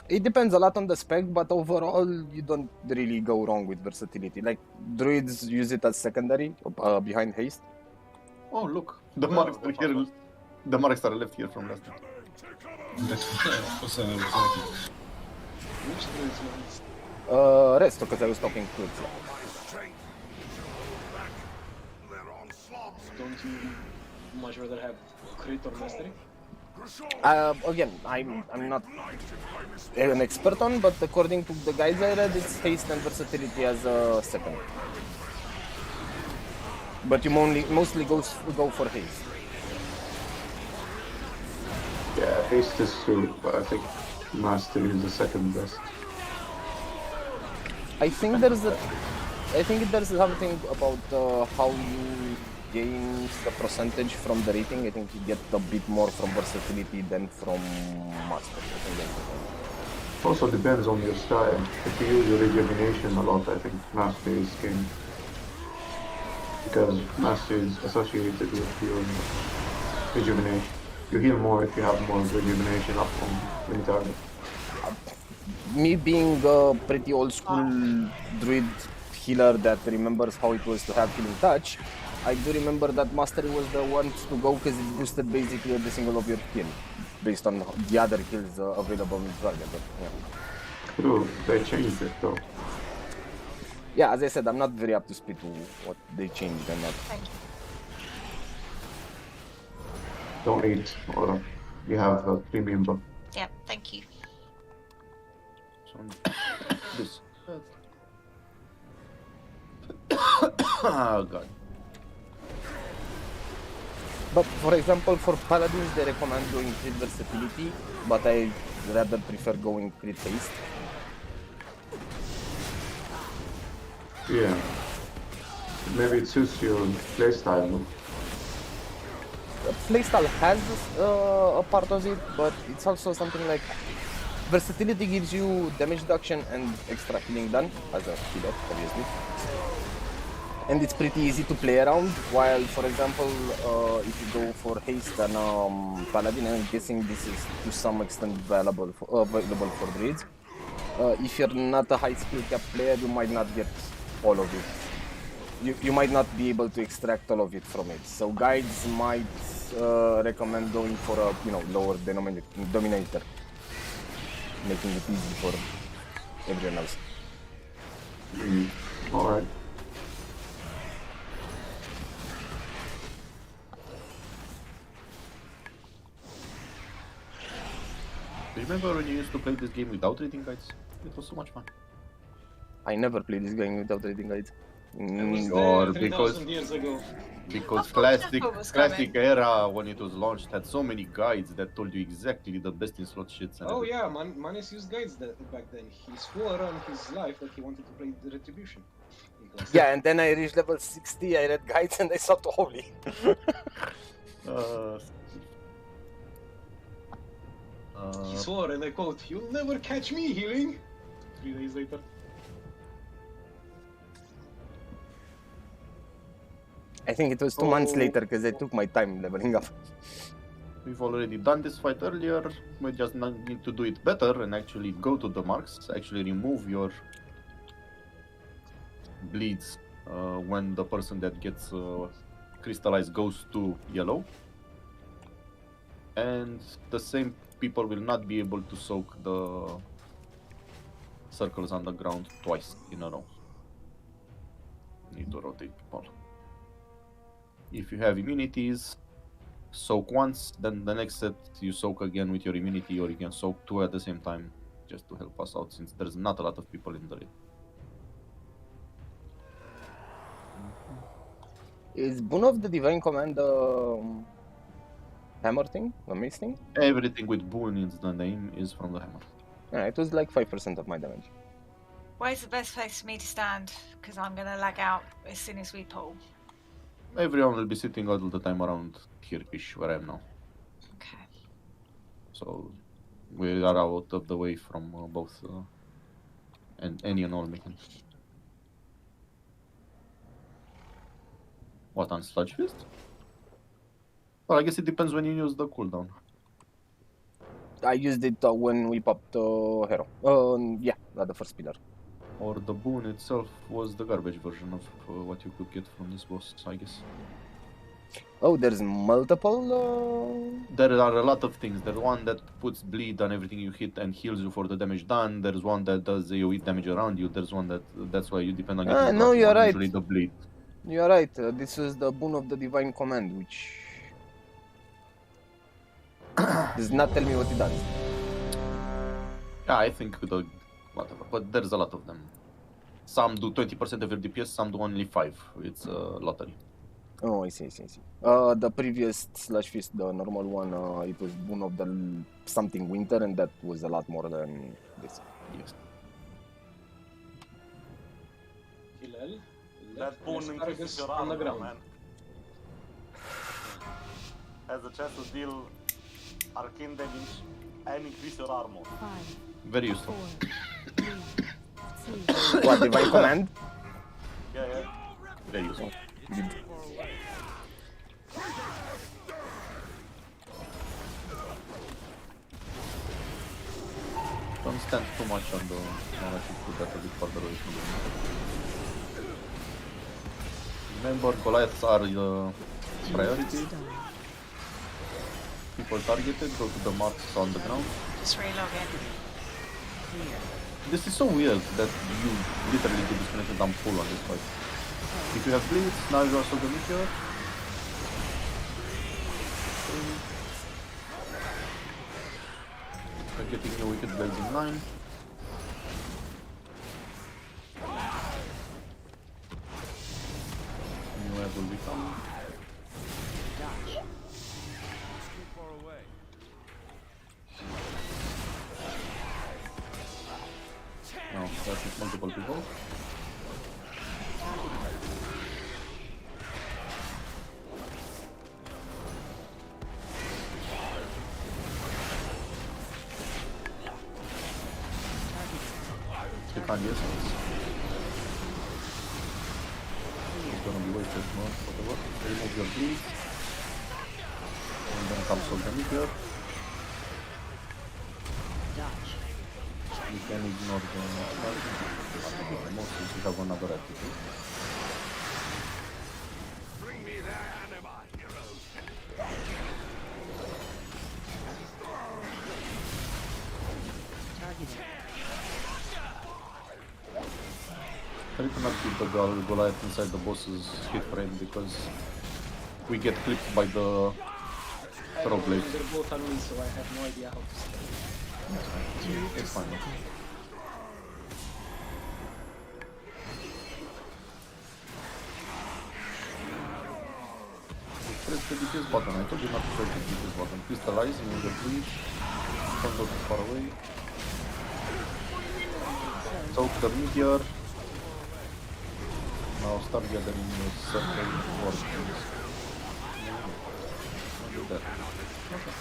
It depends a lot on the spec, but overall you don't really go wrong with versatility. Like druids use it as secondary behind haste. Oh look, the marks are here. The marks are left here from last time. That's what I was asking. Which druids ones? Rest, because I was talking to it. Don't you much rather have crit or mastery? Again, I'm not an expert on, but according to the guides I read, it's haste and versatility as a second. But you mostly go for haste. Haste is true, but I think Mastery is the second best. I think there's something about how you gain the percentage from the rating. I think you get a bit more from versatility than from master. I think that's the Also depends on your style. If you use your rejuvenation a lot, I think Mastery is king. Because Mastery is associated with your rejuvenation. You heal more if you have more rejuvenation up on any target. Me being a pretty old school druid healer that remembers how it was to have healing touch, I do remember that Mastery was the one to go because it boosted basically every single of your heal based on the other heals available in the target. But, yeah. True, they changed it though. Yeah, as I said, I'm not very up to speed to what they changed and not. Don't eat, or you have a premium buff. Yep, thank you. This. Oh god. But for example, for paladins, they recommend going crit versatility, but I rather prefer going crit haste. Yeah. Maybe it suits your playstyle. Playstyle has a part of it, but it's also something like versatility gives you damage reduction and extra healing done as a healer, obviously. And it's pretty easy to play around, while, for example, if you go for haste and paladin, I'm guessing this is to some extent available for druids. If you're not a high skill cap player, you might not get all of it. You might not be able to extract all of it from it. So guides might recommend going for a lower denominator, making it easy for everyone else. All right. Remember when you used to play this game without reading guides? It was so much fun. I never played this game without reading guides. Or because years ago. Because classic era when it was launched had so many guides that told you exactly the best in slot shits. And Oh yeah, Manes used guides back then. He swore around his life that he wanted to play the Retribution. Yeah, and then I reached level 60, I read guides and I thought, holy. He swore, and I quote, "You'll never catch me healing." 3 days later. I think it was 2 months later because I took my time leveling up. We've already done this fight earlier. We just need to do it better and actually go to the marks. Actually remove your bleeds when the person that gets crystallized goes to yellow. And the same people will not be able to soak the circles on the ground twice in a row. Need to rotate people. If you have immunities, soak once, then the next set you soak again with your immunity, or you can soak 2 at the same time, just to help us out, since there's not a lot of people in the raid. Is Boon of the Divine Command hammer thing? The mace thing? Everything with Boon in the name is from the hammer. Yeah, it was like 5% of my damage. Where's the best place for me to stand? Because I'm going to lag out as soon as we pull. Everyone will be sitting all the time around here-ish, where I am now. Okay. So we are out of the way from both and any and all mechanics. What, on Sludge Fist? Well, I guess it depends when you use the cooldown. I used it when we popped Hero. Yeah, the first pillar. Or the boon itself was the garbage version of what you could get from this boss, I guess. Oh, there's multiple? There are a lot of things. There's one that puts bleed on everything you hit and heals you for the damage done. There's one that does AoE damage around you. There's one that's why you depend on getting no, you're right. Usually the bleed. You're right. This is the Boon of the Divine Command, which does not tell me what it does. Yeah, I think the whatever, but there's a lot of them. Some do 20% of your DPS, some do only 5. It's a lottery. Oh, I see. The previous slash feast, the normal one, it was one of the something winter, and that was a lot more than this. Yes. Hilal, That left boon an increases asparagus your on the armor, ground. man. Has a chance to deal arcane damage and increase your armor. Very useful. What, divine command? Yeah. Very useful. Don't stand too much on the narrative, put that a bit further away from the Remember, Goliaths are the priority. People targeted, go to the marks on the ground. Just relog in. This is so weird that you literally get disconnected and full on this fight. If you have Blitz, now you also the Meteor. We're getting your Wicked Blades in 9. New web will be coming. No, that is multiple people. You can't use it. It's gonna be wasted more, whatever. Remove your bleed. And then comes all the meteor. You can ignore the most since you have another attitude. Bring me their anima, heroes. Try to not keep the Goliath inside the boss's hit frame because we get clipped by the throw blade. They're both on me, so I have no idea how to stay. It's fine. Press the DPS button. I told you not to press the DPS button. Crystallize immediately. Don't go too far away. Soak the meteor. Now start gathering the circle workings. Do that. Okay.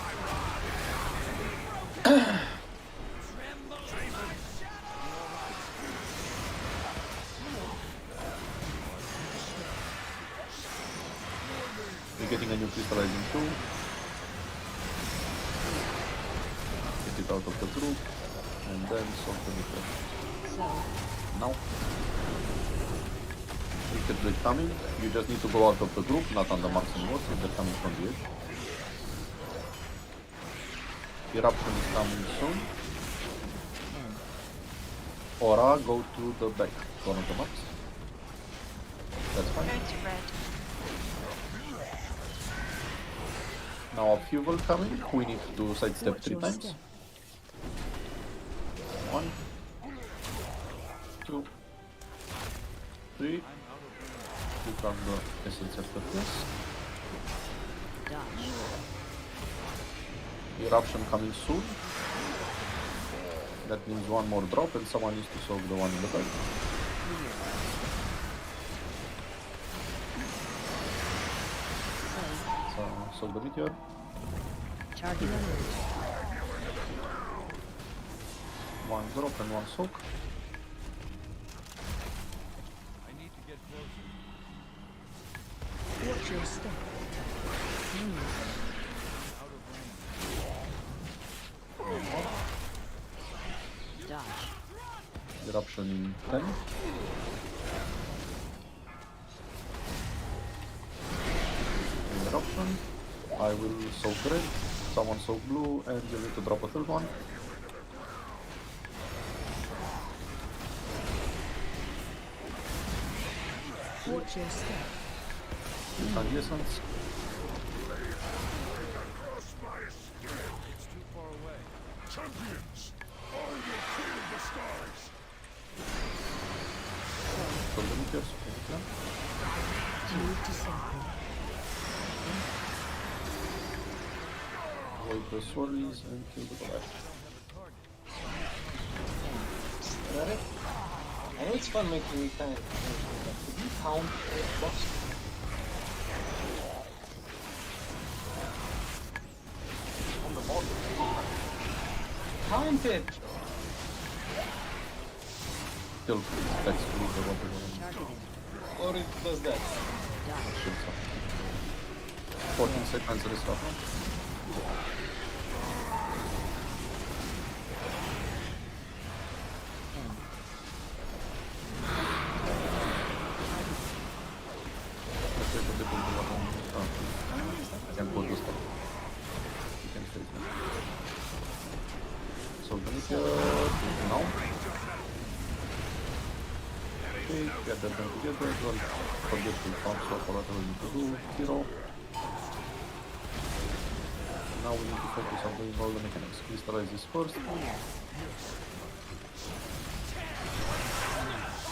We're getting a new crystallizing tool. Get it out of the group and then solve the meter. Now. Wicked Blade coming. You just need to go out of the group, not on the marks anymore, so they're coming from the edge. Eruption is coming soon. Aura, go to the back one of the marks. That's fine. Going to red. Now a fuel coming. We need to sidestep 3 times. 1, 2, 3. Click on the essence after this. Eruption coming soon. That means one more drop and someone needs to soak the one in the back. So, soak the meteor. One drop and one soak. Watch your step. Eruption in 10. Eruption. I will soak red, someone soak blue, and you need to drop a third one. Watch your step. Incandescence. Champions, I will kill the stars. So the meteors. Move to circle. Avoid the swirlies and kill the Goliath. Got it? I know it's fun making me kind of but could you count box? On the board. Count it! Still let's leave the water balloon. Or it does that. 14 seconds restart. So the meteor now. Okay, get them together. Don't forget to bounce off whatever we need to do. Hero. Now we need to focus on doing all the mechanics. Crystallize this first. So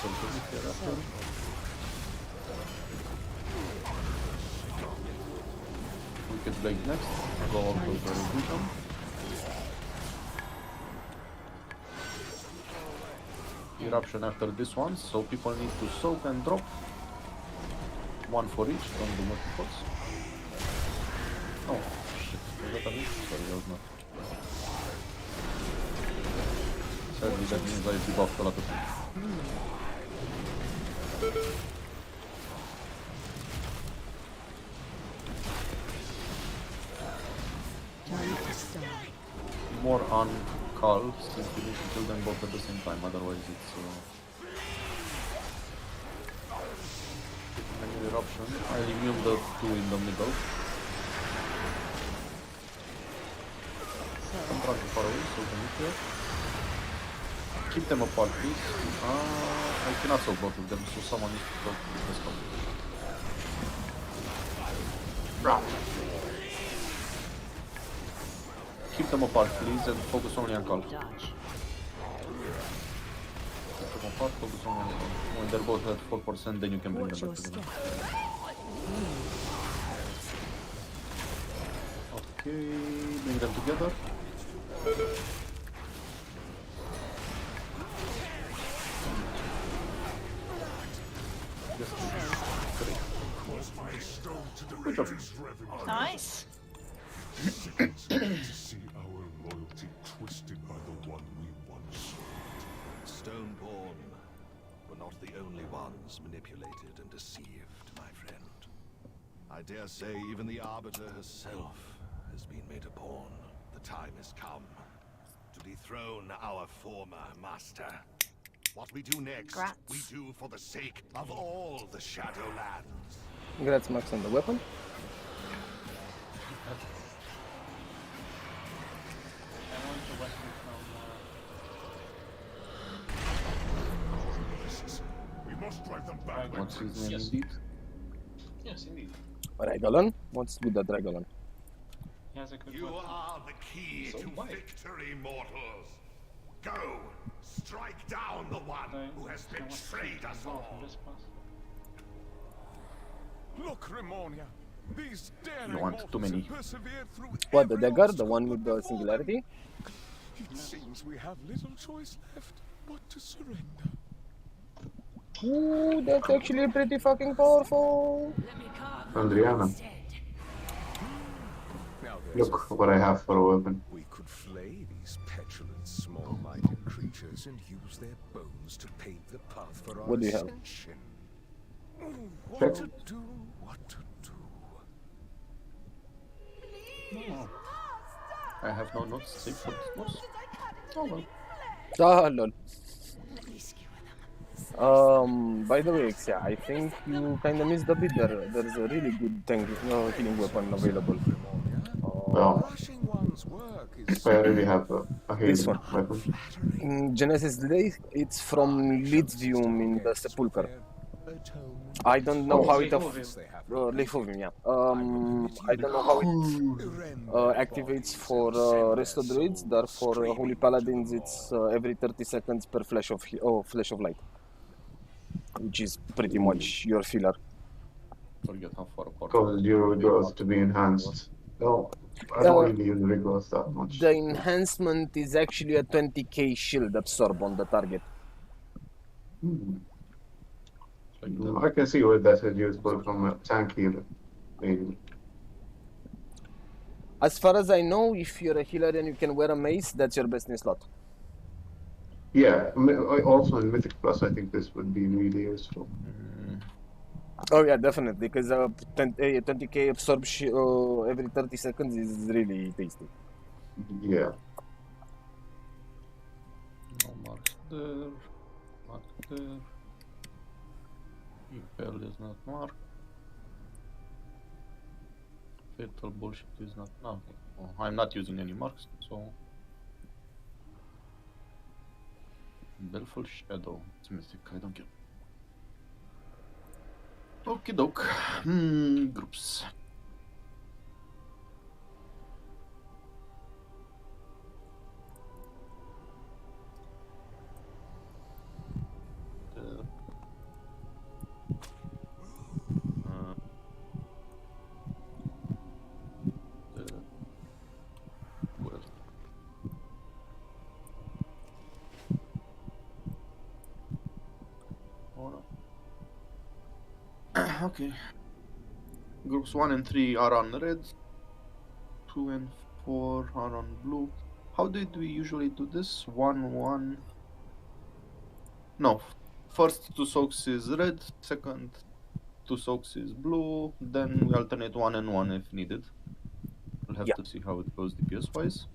the meteor after. Wicked Blade next. Go on to the vision. Eruption after this one, so people need to soak and drop. One for each, don't do multiples. Oh, shit. Was that a miss? Sorry, that was not. Sadly, that means I debuffed a lot of things. More on call, since we need to kill them both at the same time, otherwise it's an eruption. I mill the two in the middle. I'm trying to far away, so the meteor. Keep them apart, please. I cannot solve both of them, so someone needs to talk to this one. Keep them apart, please, and focus only on call. Keep them apart, focus only on call. When they're both at 4%, then you can bring them back together. Okay, bring them together. Good job. Nice. To see our loyalty twisted by the one we once served. Stoneborn were not the only ones manipulated and deceived, my friend. I dare say even the Arbiter herself has been made a pawn. The time has come to dethrone our former master. What we do next, we do for the sake of all the Shadowlands. Congrats, Max, on the weapon. What's his name indeed? Yes, indeed. Regalon? What's with that Regalon? He has a good You weapon. are the key to victory, mortals. Go, strike down the one who has betrayed us all. Look, Remonia. These You want too many. What, the dagger? The one with the singularity? It seems we have little choice left but to surrender. Ooh, that's actually pretty fucking powerful. Adriana. Look what I have for a weapon. We could flay these petulant, small-minded creatures and use their bones to pave the path for our What do you have? ascension. Check. What to do, what to do. Oh. I have no notes saved for this boss. Oh well. Ah, lol. By the way, Xia, I think you kinda missed a bit there. There's a really good healing weapon available. Well, I already have a This healing one. weapon. In Genesis Lake, it's from Lithium in the Sepulchre. I don't know how it Leithovium, yeah. I don't know how it activates for Resto Druids. Therefore, Holy Paladins, it's every 30 seconds per flash of light. which is pretty much your filler. Forget how far apart. Cause your regrowth to be enhanced. No, I don't really use regrowth that much. The enhancement is actually a 20k shield absorb on the target. I can see where that is useful from a tank healer, maybe. As far as I know, if you're a healer and you can wear a mace, that's your best in slot. Yeah, also in Mythic Plus, I think this would be really useful. Oh yeah, definitely, because 20k absorb every 30 seconds is really tasty. Yeah. No marks there. Mark there. Impale is not marked. Fatal bullshit is not. No, I'm not using any marks, so. Baleful Shadow. It's mythic, I don't care. Okie doke. Groups. Okay. Groups 1 and 3 are on red. 2 and 4 are on blue. How did we usually do this? 1, 1. No. First 2 soaks is red. Second 2 soaks is blue. Then we alternate 1 and 1 if needed. We'll have to see how it goes DPS wise.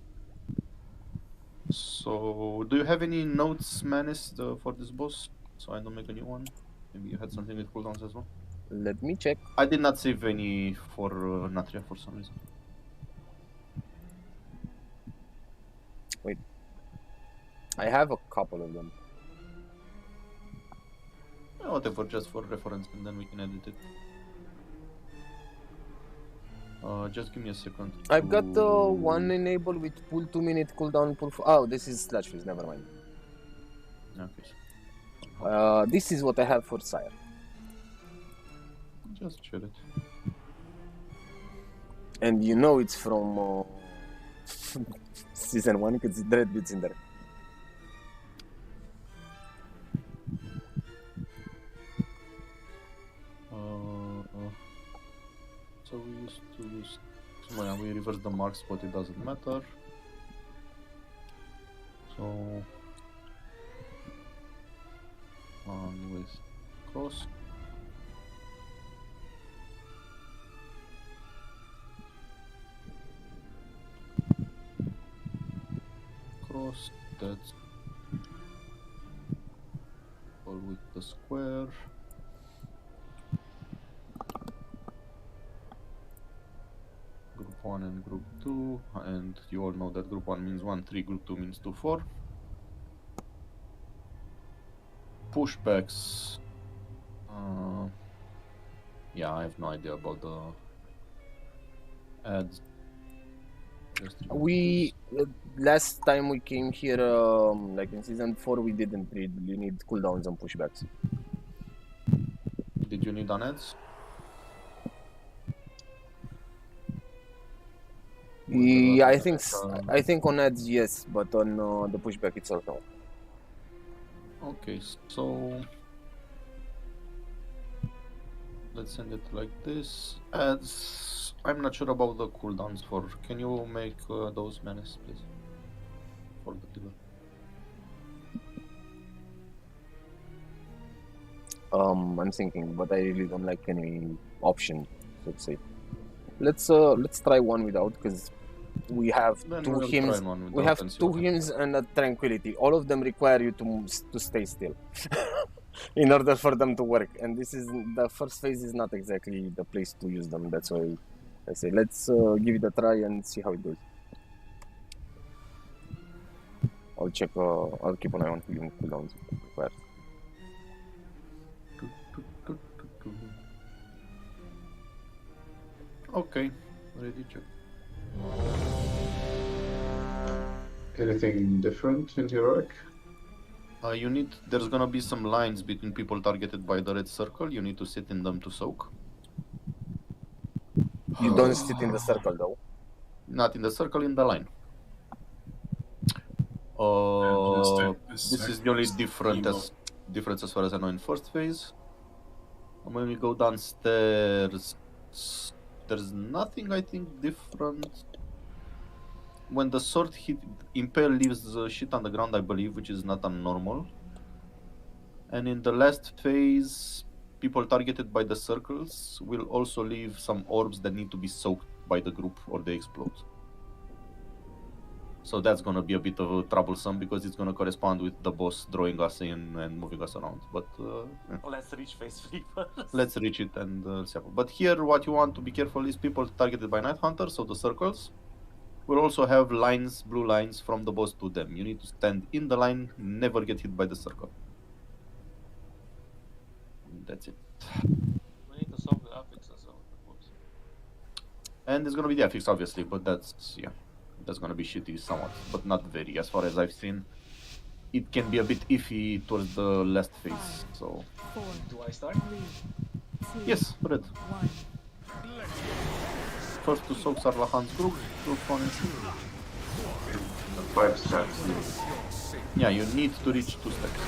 So, do you have any notes, Manis, for this boss? So I don't make a new one. Maybe you had something with cooldowns as well. Let me check. I did not save any for Nathria for some reason. Wait. I have a couple of them. Whatever, just for reference, and then we can edit it. Just give me a second. I've got one enabled with pull 2-minute cooldown. Oh, this is slash freeze. Never mind. Okay. This is what I have for Sire. Just share it. And you know it's from season 1 because the red bits in there. So we used to use. Well, we reverse the marks, but it doesn't matter. So on with cross. Cross, that's all with the square. Group 1 and Group 2, and you all know that Group 1 means 1-3, Group 2 means 2-4. Pushbacks. Yeah, I have no idea about the ads. We last time we came here, like in season 4, we didn't really need cooldowns and pushbacks. Did you need on ads? Yeah, I think on ads yes, but on the pushback itself no. Okay, so let's send it like this. Ads. I'm not sure about the cooldowns for. Can you make those menace, please? For the killer. I'm thinking, but I really don't like any option, let's say. Let's try one without, because we have Then two we'll hymns. try one We without have and see two what hymns and a tranquility. All of them require you to stay still in order for them to work. And this is the first phase is not exactly the place to use them. That's why I say let's give it a try and see how it goes. I'll check. I'll keep an eye on cooldowns required. Okay, ready, check. Anything different in heroic? You need. There's gonna be some lines between people targeted by the red circle. You need to sit in them to soak. You don't sit in the circle though. Not in the circle, in the line. This is the only difference as far as I know in first phase. And when we go downstairs, there's nothing I think different. When the sword hit, Impale leaves the shit on the ground, I believe, which is not unnormal. And in the last phase, people targeted by the circles will also leave some orbs that need to be soaked by the group or they explode. So that's gonna be a bit of a troublesome because it's gonna correspond with the boss drawing us in and moving us around. But Let's reach phase 3 first. let's reach it and see. But here, what you want to be careful is people targeted by Night Hunter, so the circles will also have lines, blue lines from the boss to them. You need to stand in the line, never get hit by the circle. That's it. We need to solve the affixes of the books. And there's gonna be the affix, obviously, but that's gonna be shitty somewhat, but not very. As far as I've seen, it can be a bit iffy towards the last phase. So, Do I start? yes, red. First two soaks are Lahan's group 1 and 2. 5 stacks. Yeah, you need to reach 2 stacks.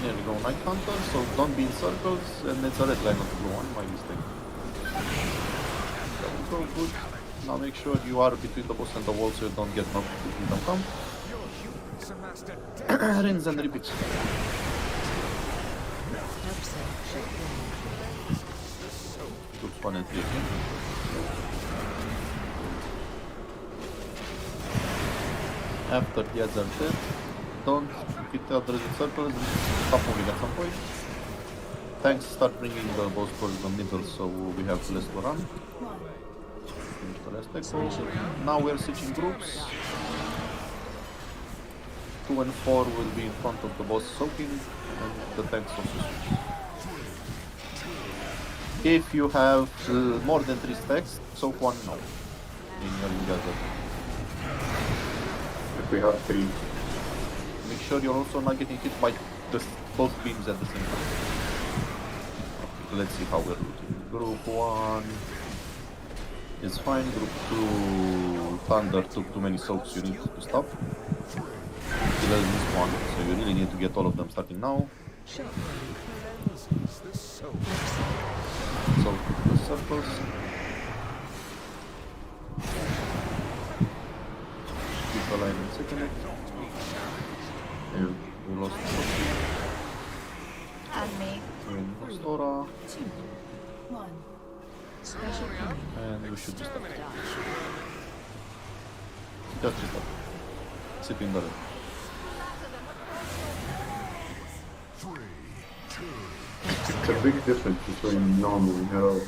There we go, Night Hunter, so don't be in circles, and it's a red line, not a blue one, my mistake. There we go, good. Now make sure you are between the boss and the wall so you don't get knocked between them come. Rinse and repeat. Groups 1 and 3 again. After the others are dead, don't hit the others in circles and stop moving at some point. Tanks start bringing the boss towards the middle so we have less to run. Finish the last echo. Now we're switching groups. 2 and 4 will be in front of the boss soaking and the tanks also switch. If you have more than 3 stacks, soak 1 now. In your gather. If we have 3. Make sure you're also not getting hit by both beams at the same time. Okay, let's see how we're looking. Group 1 is fine. Group 2, Thunder took too many soaks, you need to stop. You missed 1, so you really need to get all of them starting now. So, the circles. Keep a line in second. We lost Sophie. And me. We lost Aura. 2, 1. Special coming. And we should just stop. Just stop. Sit in the red. 3, 2. It's a big difference between normal and hero.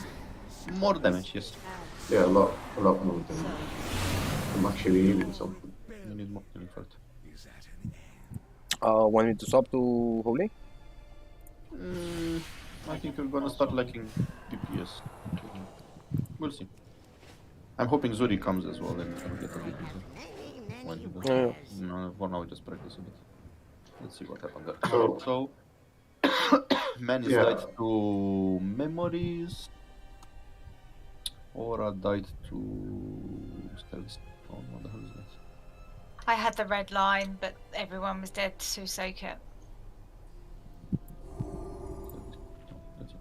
More damage, yes. Yeah, a lot more damage. I'm actually healing something. You need more healing for it. Want me to swap to Holy? I think you're gonna start lacking DPS. We'll see. I'm hoping Zuri comes as well and can get a bit better. When he does. Yeah. No, for now we just practice a bit. Let's see what happened there. So- So, Man is Yeah. died to memories. Aura died to stealth. Oh, what the hell is that? I had the red line, but everyone was dead to soak it. That's it.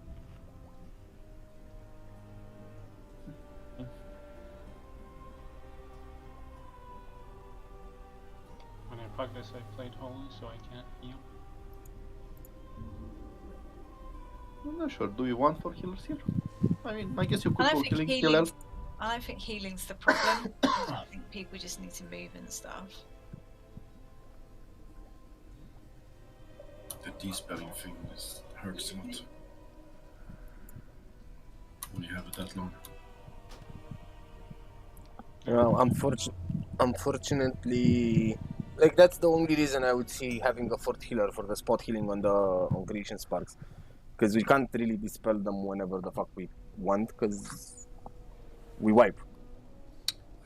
When I practice, I played holy, so I can't heal. I'm not sure. Do you want 4 healers here? I mean, I guess you could I go don't think healing, heal healing's, elf. I don't think healing's the problem. I think people just need to move and stuff. The despelling thing hurts a lot when you have it that long. Unfortunately, like that's the only reason I would see having a 4th healer for the spot healing on creation sparks, because we can't really dispel them whenever the fuck we want, because we wipe.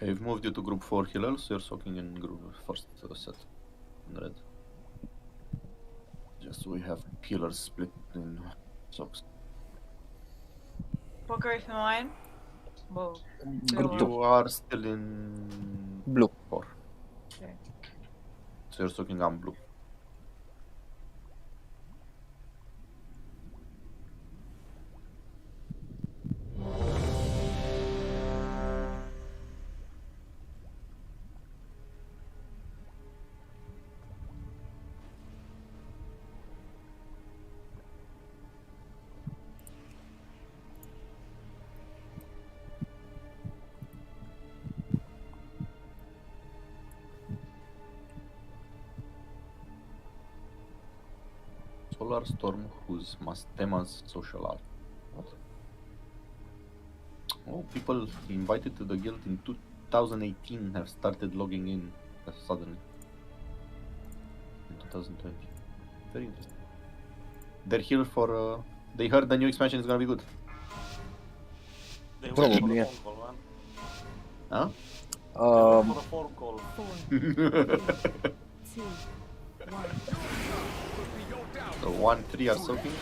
I've moved you to group 4 healer, so you're soaking in group first set in red. Just so we have healers split in soaks. What group am I in? Whoa. Group You are still in Blue. 4. Okay. So you're soaking on blue. Solar Storm, whose Mastema's social art. What? Oh, people invited to the guild in 2018 have started logging in suddenly. In 2020. Very interesting. They're here for... they heard the new expansion is gonna be good. They Probably, went for a yeah. phone call, man. Huh? They went for a phone call. 4, 3, 2, 1. So 1, 3 are soaking.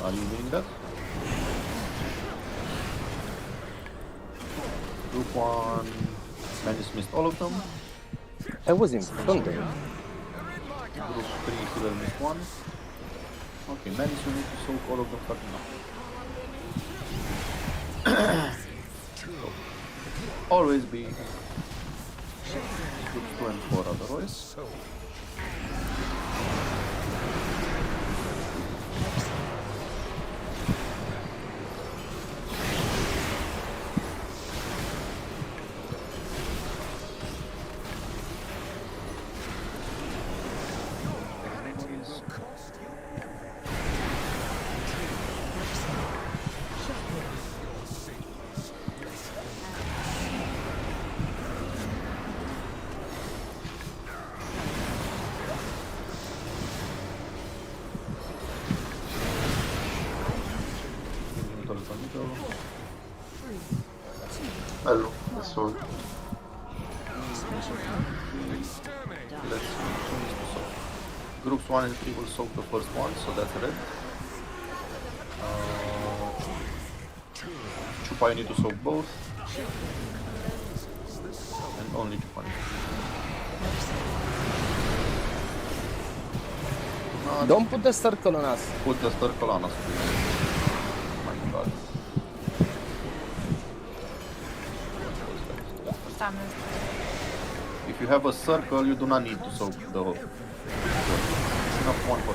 Are you doing that? Group 1, Manus missed all of them. I was in front of him. Group 3, Healer missed 1. Okay, Manus, you need to soak all of them starting now. Always be group 2 and 4 otherwise. Hello, this one. Let's soak. Groups 1 and 3 will soak the first one, so that's red. Chupa, you need to soak both. And only Chupa needs to. Don't put the circle on us. Put the circle on us, please. My god. If you have a circle, you do not need to soak the whole. It's enough 1% to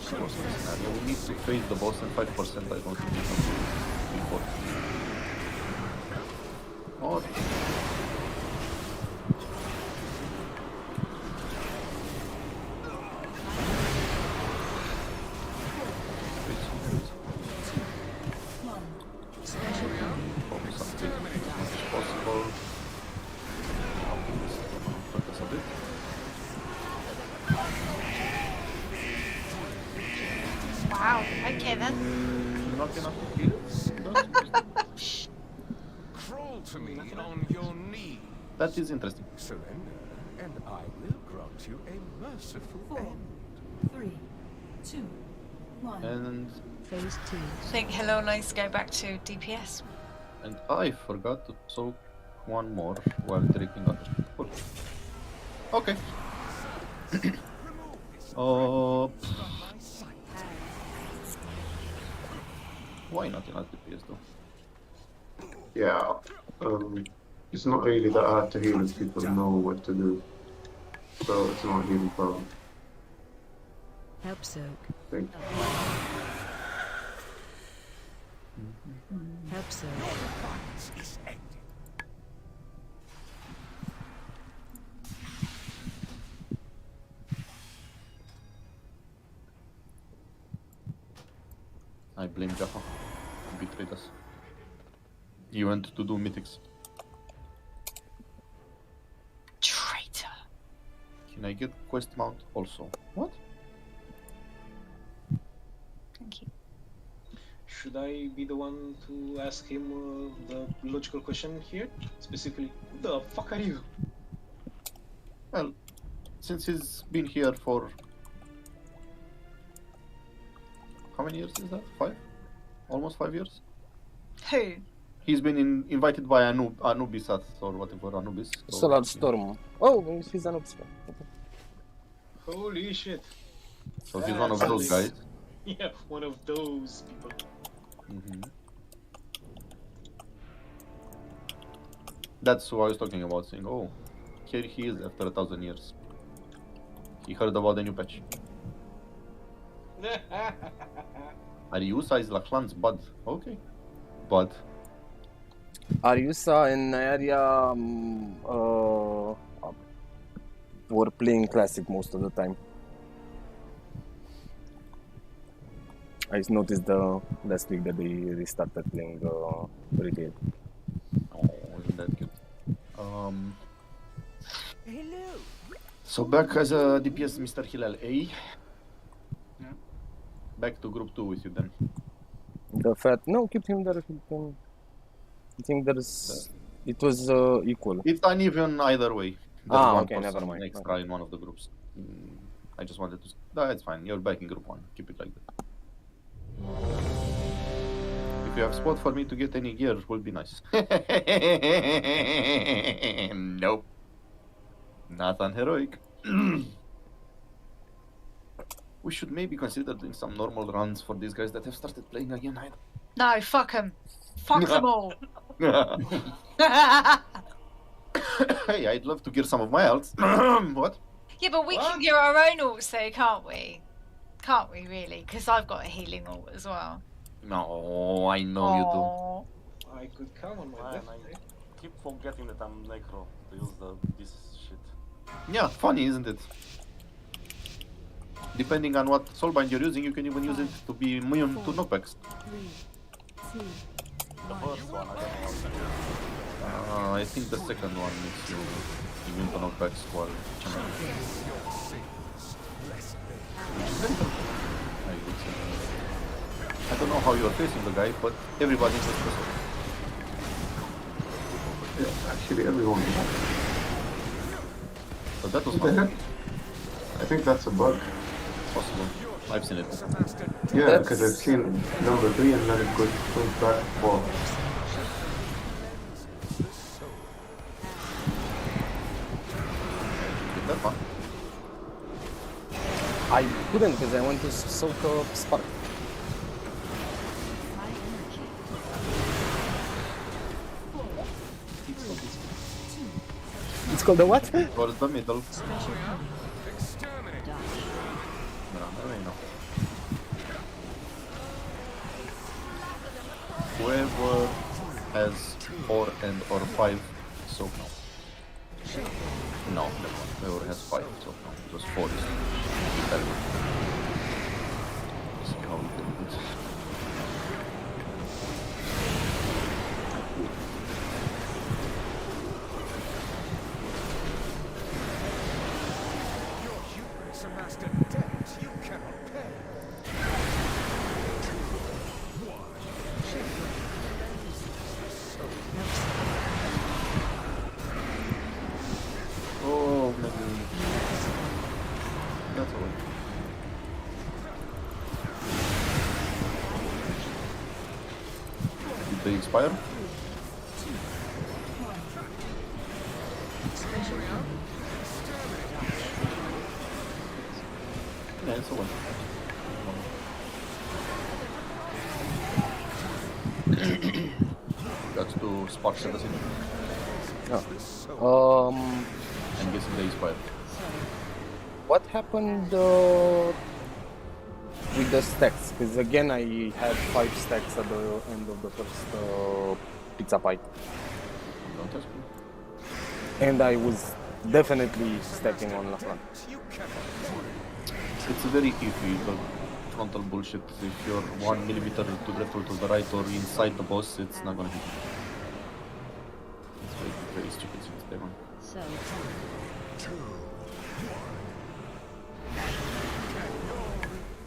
soak the whole. You need to face the boss and 5% I don't think you can do before. Or... Wow, okay then. Not enough kills? Crawl to me on your knees. That is interesting. Surrender, and I will grant you a merciful 4, end. 3, 2, 1. And Phase 2. I think Hello needs to go back to DPS. and I forgot to soak one more while drinking others. Cool. Okay. Why not in DPS though? Yeah, it's not really that hard to heal if people know what to do. So it's not a huge problem. Help soak. Thank Help soak. I blame Jaffa. He betrayed us. He went to do mythics. Traitor. Can I get quest mount also? What? Thank you. Should I be the one to ask him the logical question here? Specifically, who the fuck are you? Well, since he's been here for... How many years is that? 5? Almost 5 years? Who? He's been invited by Anubis or whatever, Anubis. So, Solar Storm. Oh, he's an Anubis. Holy shit. So he's one of those guys. Yeah, one of those people. That's who I was talking about, saying, oh, here he is after 1,000 years. He heard about the new patch. Ariusa is Lachlan's bud. Okay. Bud. Ariusa and Nathria were playing Classic most of the time. I just noticed last week that they restarted playing Retail. Oh, isn't that cute? So back as a DPS, Mr. Hilal, eh? Yeah. Back to group 2 with you then. The fat, no, keep him there. I think there's, it was equal. It's uneven either way. There's one okay, person never mind. extra in one of the groups. I just wanted to... That's fine, you're back in group 1. Keep it like that. If you have spot for me to get any gear, it will be nice. Nope. Not on heroic. We should maybe consider doing some normal runs for these guys that have started playing again. No, fuck them. Fuck them all. Hey, I'd love to gear some of my alts. What? Yeah, but we can gear our own alts though, can't we? Can't we really? Because I've got a healing alt as well. No, I know you do. I could come on my left. I keep forgetting that I'm Necro to use this shit. Yeah, funny, isn't it? Depending on what soulbind you're using, you can even use it to be immune to knockbacks. 3, 2, The first one, I don't know. I think the second one makes you immune to knockbacks while channeling. I don't know how you're facing the guy, but everybody is special. Yeah, actually everyone. So that was What the fun. heck? I think that's a bug. Possible. I've seen it. Yeah, because I've seen number 3 and then it goes back to 4. Did that fun? I couldn't because I went to soak Spark. It's called the what? Towards the middle. special heavy. Whoever has 4 and or 5, so no. No, whoever has 5, so no. It was 4. See how we did it. Oh, maybe. That's all. Did they expire? Yeah, it's all. That's to spark the city. I'm guessing they expired. What happened with the stacks, because again I had 5 stacks at the end of the first pizza pie. Don't ask me. And I was definitely stacking on left one. It's very iffy, the frontal bullshit. If you're 1 millimeter to the left or to the right or inside the boss, it's not gonna hit you. It's very, very stupid since day one. So,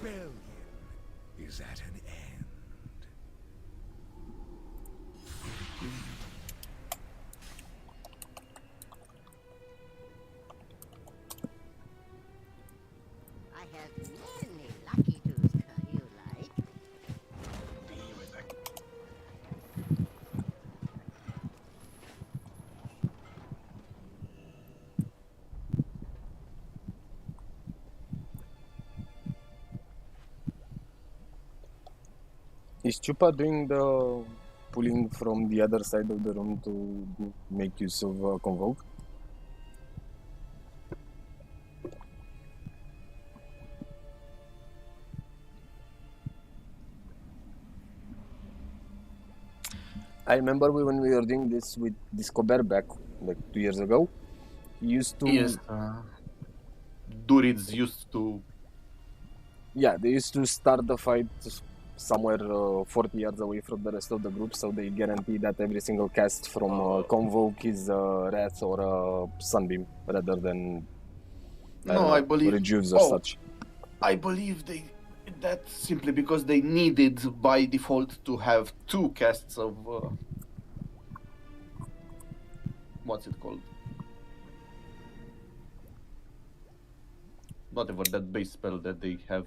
rebellion is at an end. I have many lucky tools you like. Be right back. Is Chupa doing the pulling from the other side of the room to make use of Convoke? I remember when we were doing this with Discover back like 2 years ago. He used to Yes, Durids used to. Yeah, they used to start the fight somewhere 40 yards away from the rest of the group, so they guarantee that every single cast from Convoke is Wrath or Sunbeam rather than I believe Rejuves or such. I believe they did that simply because they needed by default to have 2 casts of what's it called? Whatever that base spell that they have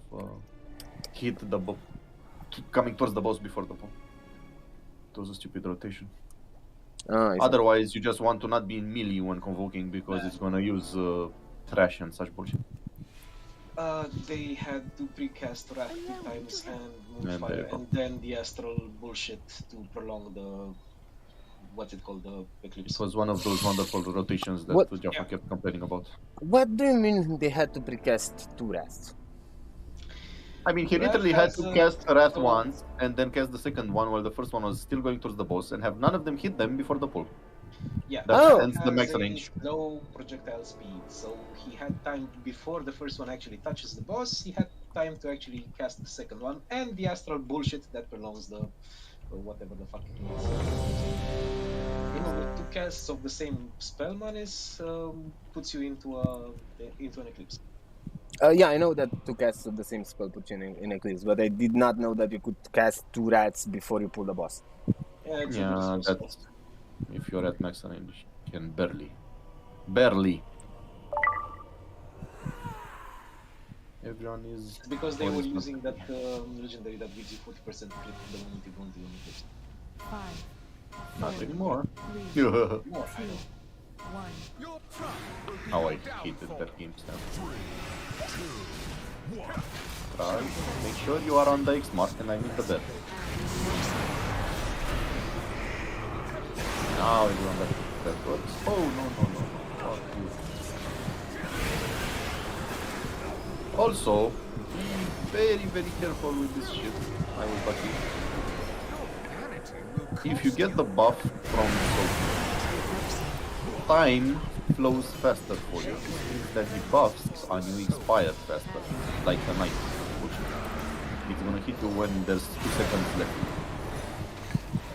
hit the coming towards the boss before the bomb. It was a stupid rotation. Otherwise, you just want to not be in melee when convoking because it's gonna use trash and such bullshit. They had to precast Wrath 2 times and Moonfire, and then the Astral bullshit to prolong the what's it called, the Eclipse. It was one of those wonderful rotations that Jaffa kept complaining about. What do you mean they had to precast 2 Wraths? I mean, he literally had to cast Wrath once and then cast the second one while the first one was still going towards the boss and have none of them hit them before the pull. Yeah, that ends the max range. Low projectile speed, so he had time before the first one actually touches the boss. He had time to actually cast the second one and the Astral bullshit that prolongs the whatever the fuck it is. You know, with 2 casts of the same spell manis puts you into an eclipse. Yeah, I know that 2 casts of the same spell put you in Eclipse, but I did not know that you could cast 2 Rats before you pull the boss. Yeah, that's if you're at max range, you can barely. Everyone is because they were using that legendary that gives you 40% crit the moment you go into an eclipse. 5, Not anymore. 3, 2, 1. How I hated that game snap. Try, make sure you are on the X mark and I need the bed. Now everyone that works. Oh no. Fuck you. Also, be very careful with this shit. I was lucky. If you get the buff from soak, time flows faster for you. This means that the buffs on you expire faster, like the night. It's gonna hit you when there's 2 seconds left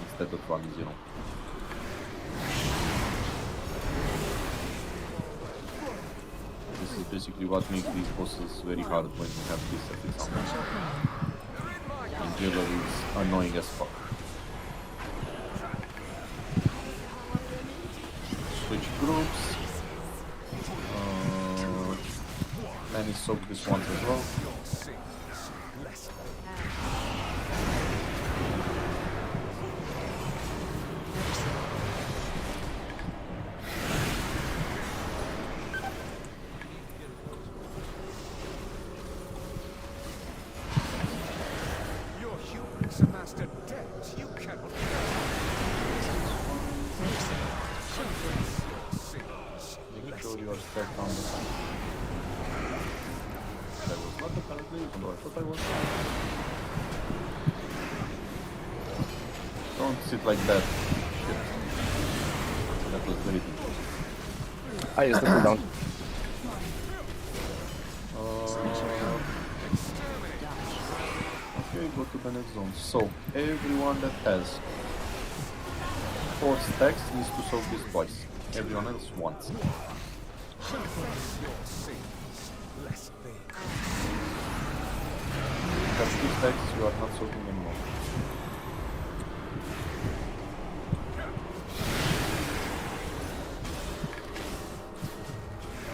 instead of 1-0. This is basically what makes these bosses very hard when you have this epic sound. And Jailer is annoying as fuck. Switch groups. Manny soak this once as well. Master debt you cannot Make sure you are stacked on the side. That was not apparently, even though I thought I was. Don't sit like that. Shit. That was very dangerous. I used the cooldown. Okay, go to the next zone. So, everyone that has 4 stacks needs to soak this twice. Everyone else once. Because 2 stacks, you are not soaking anymore.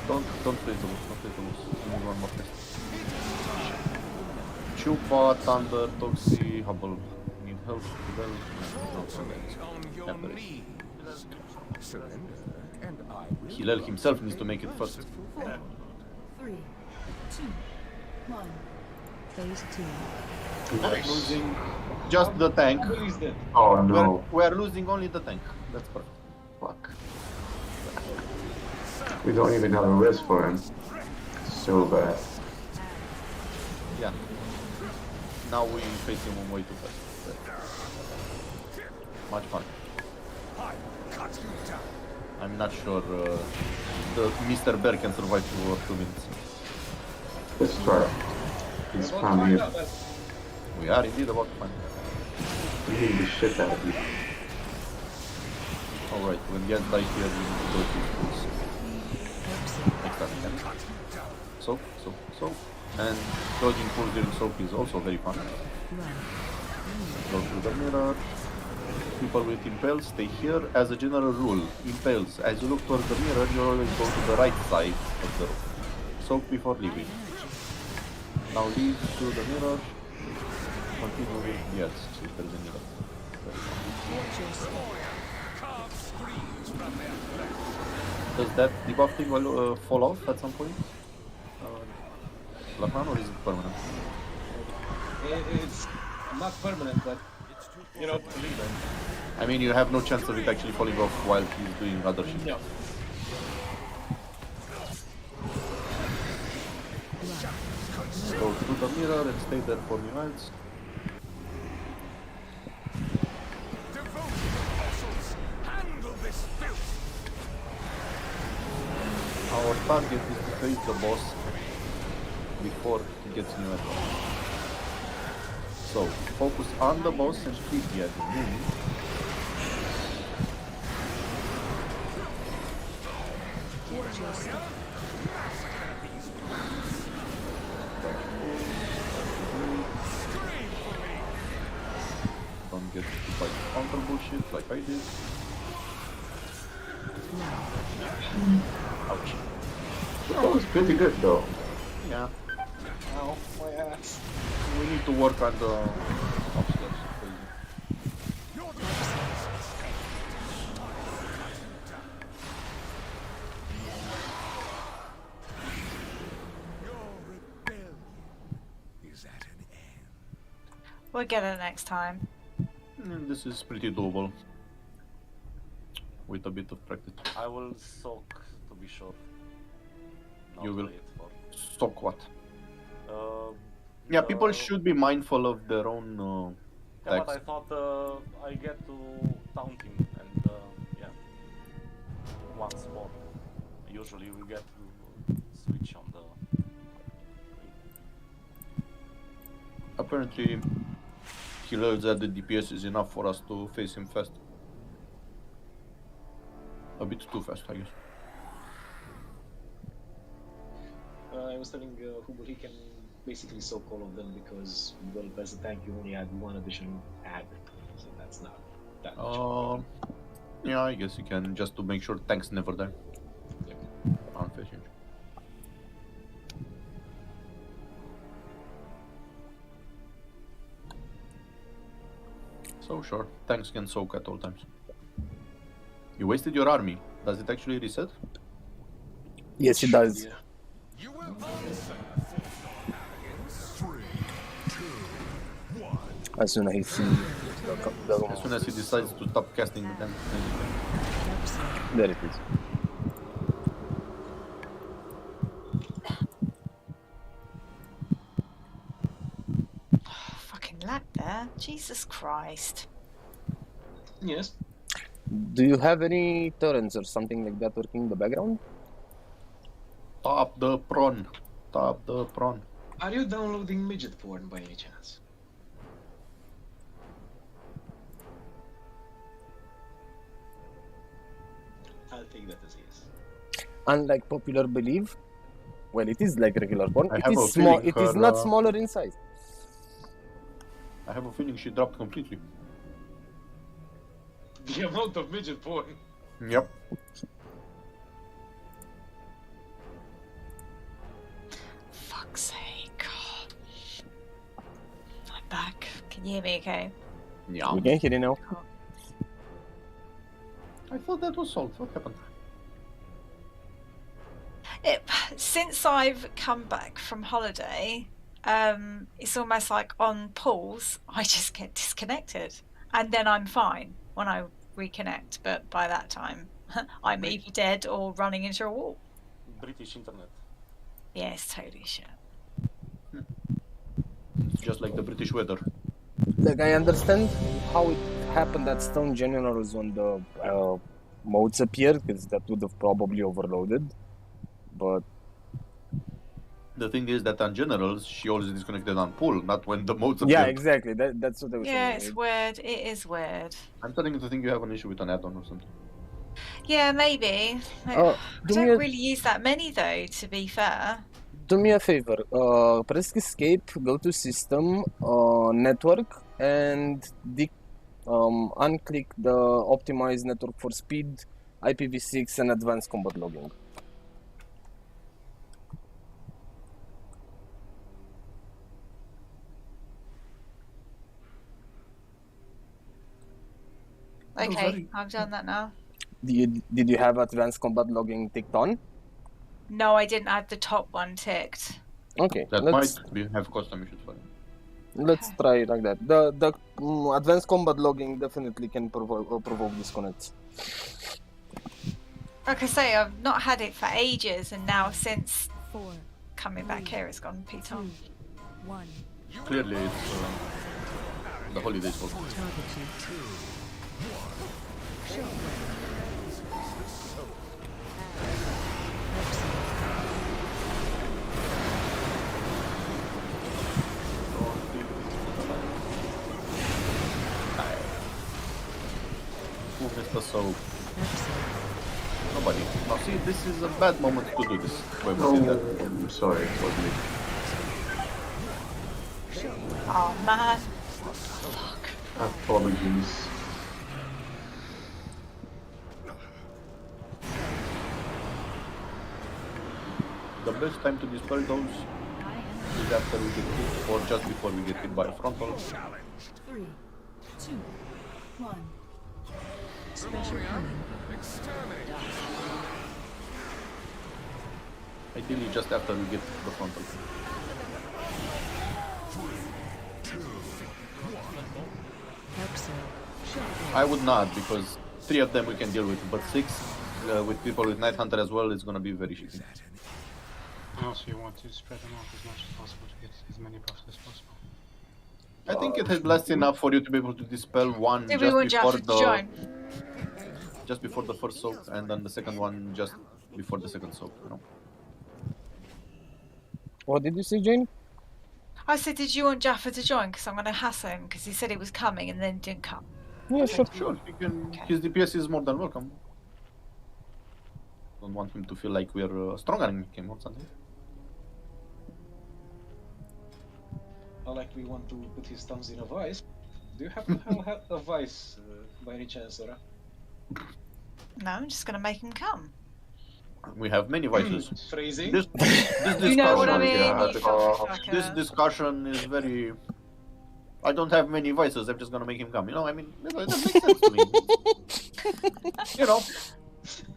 Don't play the wolf, don't play the wolves. We need one more test. Chupa, Thunder, Toxi, Hubble. Need help? Well, no, Hillel himself needs to make it first. 3, 2, 1. Phase 2. We're losing just the tank. Oh no. We're losing only the tank. That's perfect. Fuck. We don't even have a res for him. So bad. Yeah. Now we face him way too fast. Much fun. I'm not sure the Mr. Bear can survive for 2 minutes. Let's try. He's found here. We are indeed about to find. We need the shit out of you. Alright, when the ants die here, we need to go to schools. Next time we can. Soak. And dodging pools during soak is also very fun. Go through the mirror. People with impales stay here. As a general rule, impales, as you look towards the mirror, you always go to the right side of the room. Soak before leaving. Now leave to the mirror. Continue with yes, if there's any left. Does that debuff thing fall off at some point? Lapman, or is it permanent? It's not permanent, but you know. I mean, you have no chance of it actually falling off while he's doing other shit. No. Go through the mirror and stay there for minutes. Our target is to face the boss before he gets new items. So, focus on the boss and keep the enemy. Don't get to fight counter bullshit like I did. Ouch. That was pretty good though. Yeah. Ow, my ass. We need to work on the upstairs. We'll get it next time. This is pretty doable. With a bit of practice. I will soak to be sure. You will play it for. soak what? Yeah, people should be mindful of their own Yeah, text. but I thought I get to taunt him and yeah, once more. Usually we get to switch on the. Apparently, he learns that the DPS is enough for us to face him fast. A bit too fast, I guess. I was telling Hubble he can basically soak all of them because, well, as a tank you only had one additional add, so that's not that much. Yeah, I guess you can, just to make sure tanks never die. On face change. So sure, tanks can soak at all times. You wasted your army. Does it actually reset? Yes, it does. Yeah. As soon as he sees As soon as he decides to stop casting the tank. there it is. Fucking lag there. Jesus Christ. Yes. Do you have any torrents or something like that working in the background? Top the prawn. Top the prawn. Are you downloading midget porn by any chance? I'll take that as yes. Unlike popular belief, well, it is like regular porn. I It have is a small. feeling It is her, not smaller in size. I have a feeling she dropped completely. The amount of midget porn. Yep. Fuck's sake. I'm back. Can you hear me okay? Yeah. We can hear you now. I thought that was solved. What happened? Since I've come back from holiday, it's almost like on pause, I just get disconnected. And then I'm fine when I reconnect. But by that time, I'm either dead or running into a wall. British internet. Yeah, it's totally shit. It's just like the British weather. Like, I understand how it happened at Stone Generals when the modes appeared, because that would have probably overloaded. But The thing is that on generals, she always disconnected on pull, not when the modes appear. yeah, exactly. That's what I was Yeah, saying. it's weird. It is weird. I'm starting to think you have an issue with an add-on or something. Yeah, maybe. I do me don't a- really use that many though, to be fair. Do me a favor. Press escape, go to system, network, and unclick the optimize network for speed, IPv6, and advanced combat logging. Okay, I've done that now. Did you have advanced combat logging ticked on? No, I didn't have the top one ticked. Okay, That let's might have custom issues for you. let's try like that. The advanced combat logging definitely can provoke disconnects. Like I say, I've not had it for ages, and now since coming back here, it's gone Python. Clearly, it's the holidays fault. Who missed the soap? Nobody. Now see, this is a bad moment to do this. Whoever did that. I'm sorry, it was me. Oh man. Apologies. The best time to dispel those is after we get hit or just before we get hit by a frontal. 3, 2, 1. Special coming. Ideally just after we get the frontal. I would not, because 3 of them we can deal with, but 6 with people with Night Hunter as well is gonna be very shitty. And also you want to spread them out as much as possible to get as many buffs as possible. I think it has blessed enough for you to be able to dispel one Did we want just before Jaffa to join? just before the first soak, and then the second one just before the second soak, you know? What did you say, Jane? I said, did you want Jaffa to join? Because I'm going to hassle him, because he said it was coming and then didn't come. Yeah, sure. Sure, he can, his DPS is more than welcome. Don't want him to feel like we're stronger than him or something. Not like we want to put his thumbs in a vice. Do you happen to have a vice by any chance, Sora? No, I'm just going to make him come. We have many vices. Phrasing? This You know what I discussion- mean, you fucker. This discussion is very... I don't have many vices, I'm just gonna make him come. You know, I mean, that makes sense to me. You know,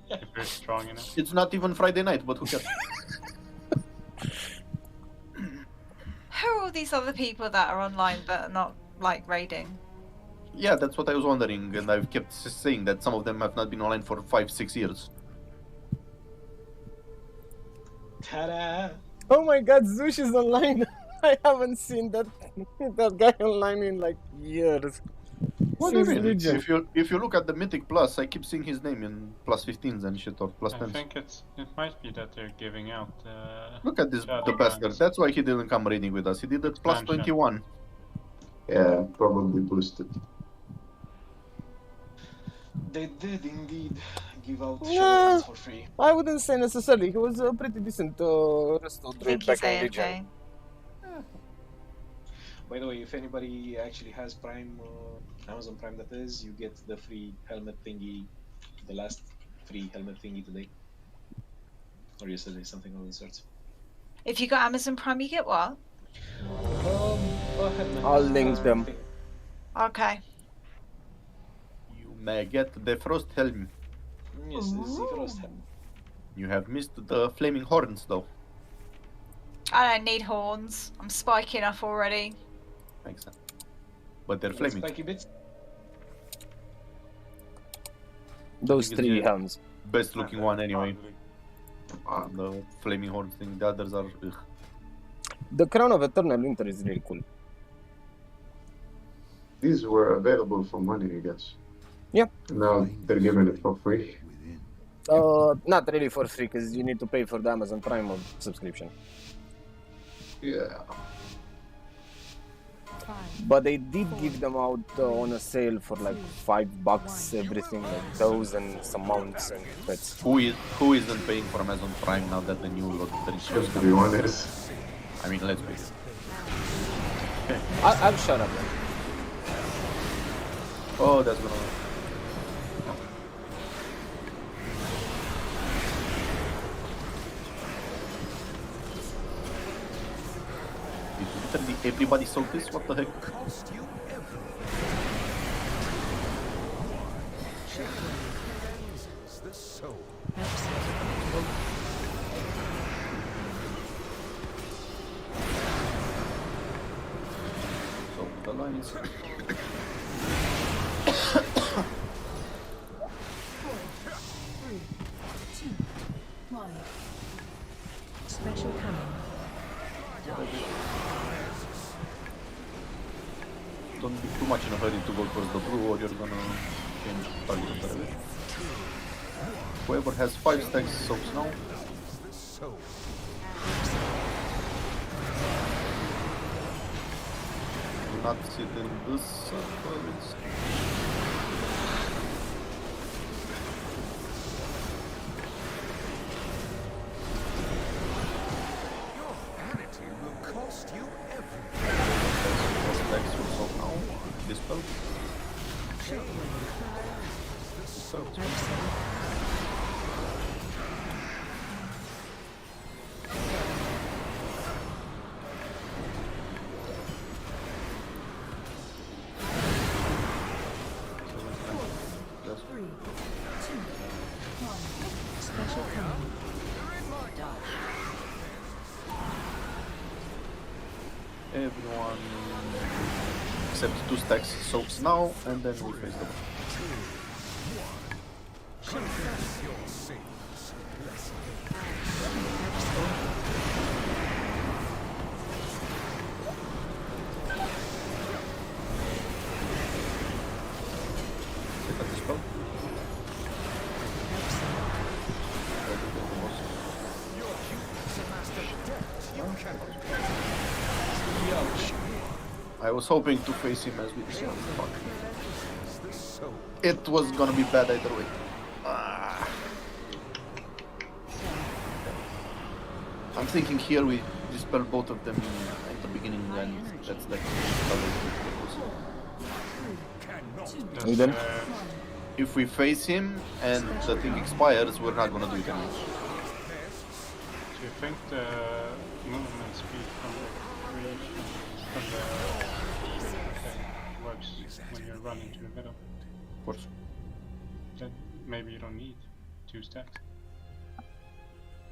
If you're strong enough. it's not even Friday night, but who cares? Who are all these other people that are online but are not, like, raiding? Yeah, that's what I was wondering, and I've kept saying that some of them have not been online for 5-6 years. Ta-da! Oh my god, Zush is online! I haven't seen that guy online in like years. What do you Since mean? Legion. If you look at the Mythic Plus, I keep seeing his name in plus 15s and shit, or plus I 10s. think it might be that they're giving out. Look at this, the Shadow bastard. Lands. That's why he didn't come raiding with us. He did it plus Expansion. 21. Yeah, probably boosted. They did indeed give out Nah. Shadowlands for free. I wouldn't say necessarily. He was a pretty decent resto I think druid he's back in Legion. A-okay. By the way, if anybody actually has Prime, Amazon Prime that is, you get the free helmet thingy, the last free helmet thingy today. Or yesterday, something of the sort. If you got Amazon Prime, you get what? A helmet. I'll link them. Okay. You may get the Frost Helm. Yes, this is the first helmet. You have missed the Flaming Horns, though. I don't need horns. I'm spiky enough already. Makes sense. But they're flaming. Spiky bits. Those Because 3 you're helms. Best looking one, anyway. The Flaming Horns thing. The others are. Ugh. The Crown of Eternal Winter is really cool. These were available for money, I guess. Yeah. Now they're giving it for free. Not really for free, because you need to pay for the Amazon Prime subscription. Yeah. But they did give them out on a sale for like $5 everything, like those and some mounts and pets. Who isn't paying for Amazon Prime now that the new Lord of the Rings Just to comes be out? honest. I mean, let's be. I'll shut up. Oh, that's gonna. Literally everybody sold this? What the heck? So the lines. 4, 3, 2, 1. Special coming. Don't be too much in a hurry to go towards the blue, or you're gonna change target of the rebel. Whoever has 5 stacks soaks now. Do not sit in this circle. Stacks will soak now. Dispel. Just 3, 2, 1. Special coming. everyone except 2 stacks soaks now, and then we face the boss. Take out the spell. I was hoping to face him as we did. Fuck. It was gonna be bad either way. Ah. I'm thinking here we dispel both of them at the beginning, and that's like And then? If we face him and the thing expires, we're not gonna do it anymore. Do you think the movement speed from the creation from the works when you're running to the middle? Of course. Then maybe you don't need 2 stacks.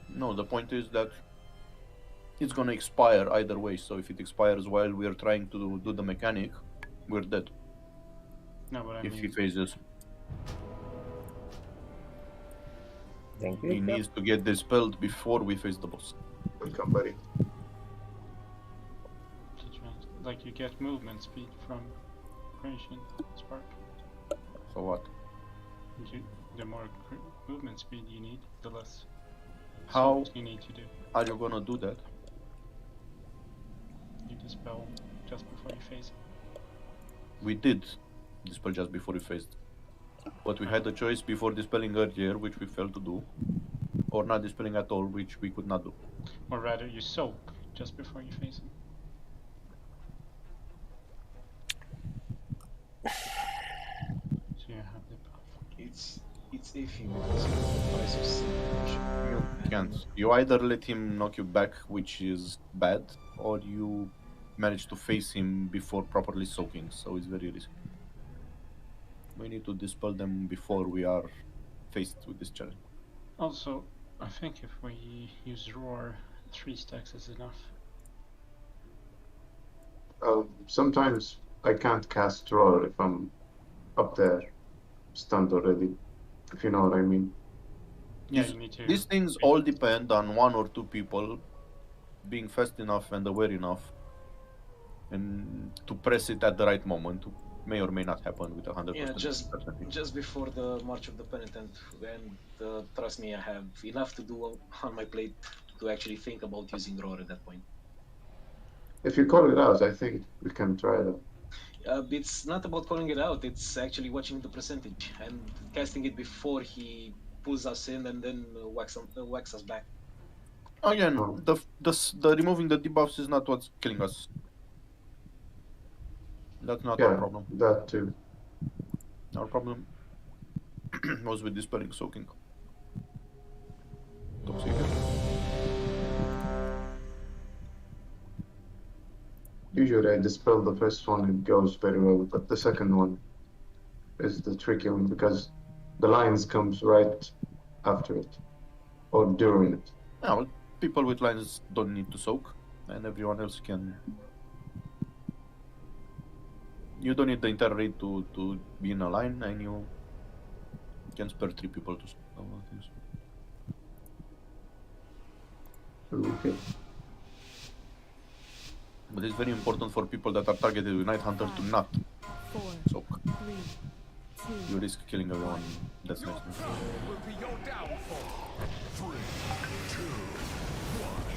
No, the point is that it's gonna expire either way, so if it expires while we're trying to do the mechanic, we're dead. No, but I If mean, he phases. Thank you. He needs to get dispelled before we face the boss. Welcome, buddy. like you get movement speed from creation spark. So what? The more movement speed you need, the less How you need to do. are you gonna do that? You dispel just before you face it. We did dispel just before we faced, but we had a choice before dispelling earlier, which we failed to do, or not dispelling at all, which we could not do. Or rather, you soak just before you face it. So you have the buff. It's iffy because of the price of simulation. You can't. You either let him knock you back, which is bad, or you manage to face him before properly soaking, so it's very risky. We need to dispel them before we are faced with this challenge. Also, I think if we use roar, 3 stacks is enough. Sometimes I can't cast roar if I'm up there, stunned already. If you know what I mean. Yeah, you need to. These things all depend on 1 or 2 people being fast enough and aware enough, and to press it at the right moment. May or may not happen with 100%. Yeah, just before the March of the Penitent, and trust me, I have enough to do on my plate to actually think about using roar at that point. If you call it out, I think we can try that. It's not about calling it out, it's actually watching the percentage and casting it before he pulls us in and then whacks us back. Again, the removing the debuffs is not what's killing us. That's not our problem. That too. Our problem was with dispelling soaking. Toxic. Usually I dispel the first one, it goes very well, but the second one is the tricky one because the lines comes right after it, or during it. Yeah, well, people with lines don't need to soak, and everyone else can. You don't need the entire raid to be in a line, and you can spare 3 people to soak. Okay. But it's very important for people that are targeted with Night Hunter to not 4, soak. 3, 2, You risk killing everyone that's next to you.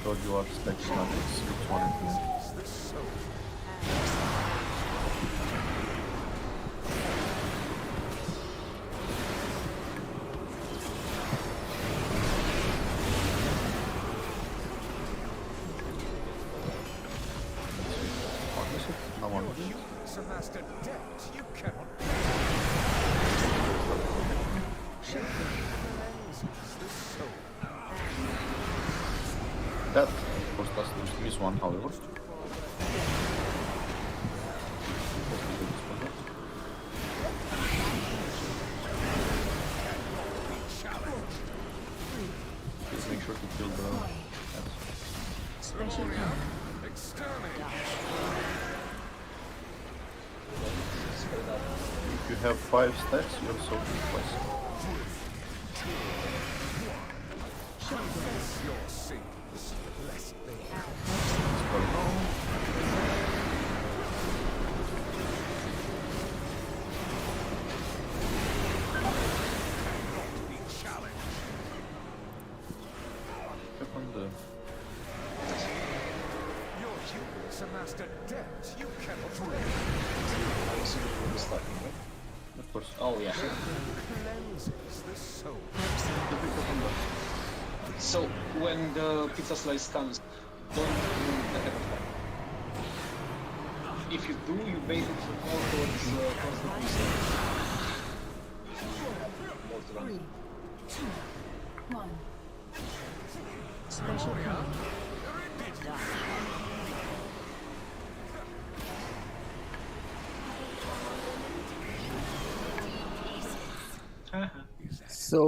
So you are stacking up which one and 2. That forced us to miss one, however. Please make sure to kill the special If you have 5 stacks, you're soaking twice. Of course. Oh yeah. So when the pizza slice comes, don't move the head of time. If you do, you bait it more towards the pizza. More to run. 3, 2, 1. Special code. So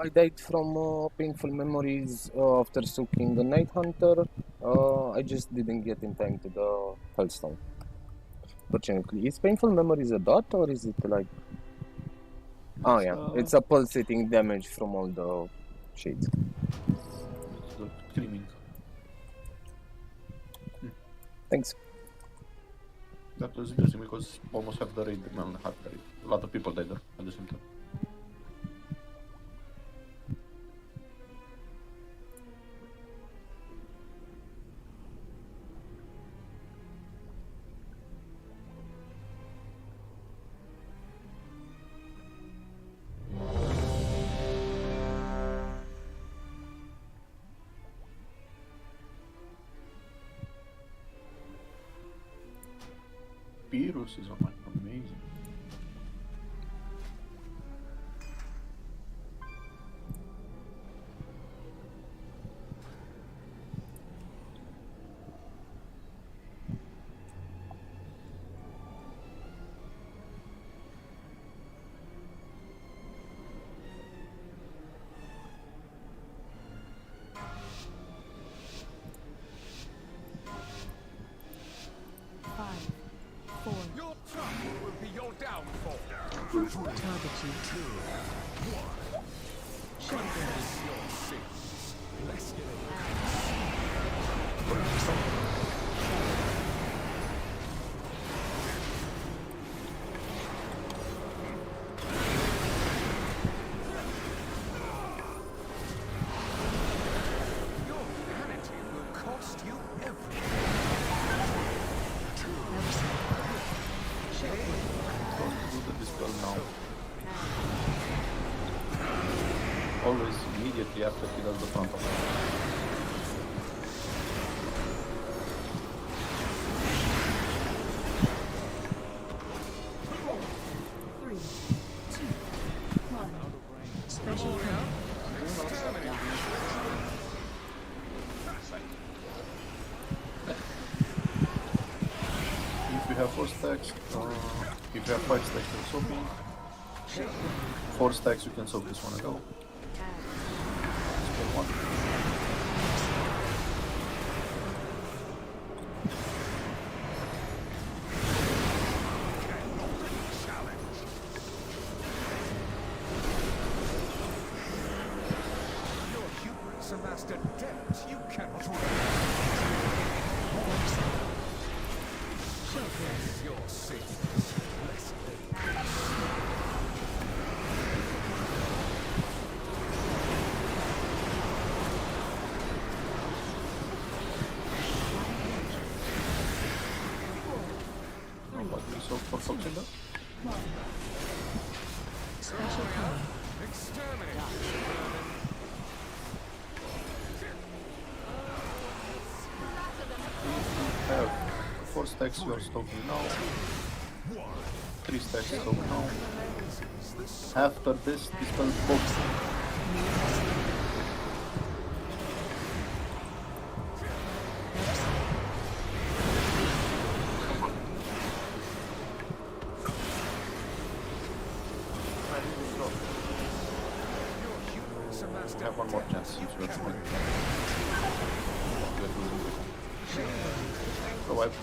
I died from painful memories after soaking the Night Hunter. I just didn't get in time to the Hellstone. Fortunately, is painful memories a dot or is it like? Oh yeah, it's a pulsating damage from all the shades. It's the screaming. Thanks. That was interesting because almost half the raid, well, not half the raid, a lot of people died there at the same time. Virus is amazing. Your trouble will be your downfall. Targeting. Confess your sins. Bless you. Your vanity will cost you everything. Don't do the dispel now. Always immediately after he does the front of it. If you have 4 stacks, if you have 5 stacks, you're soaking. 4 stacks, you can soak this one as well. Spell 1. Your hubris amassed a debt you cannot repay. Confess your sins. Bless But we soak for soaks in there. Special power. Exterminate. If you have 4 stacks, you are soaking now. 3 stacks soak now. After this, dispel both. You have one more chance if you're trying. Go wipe.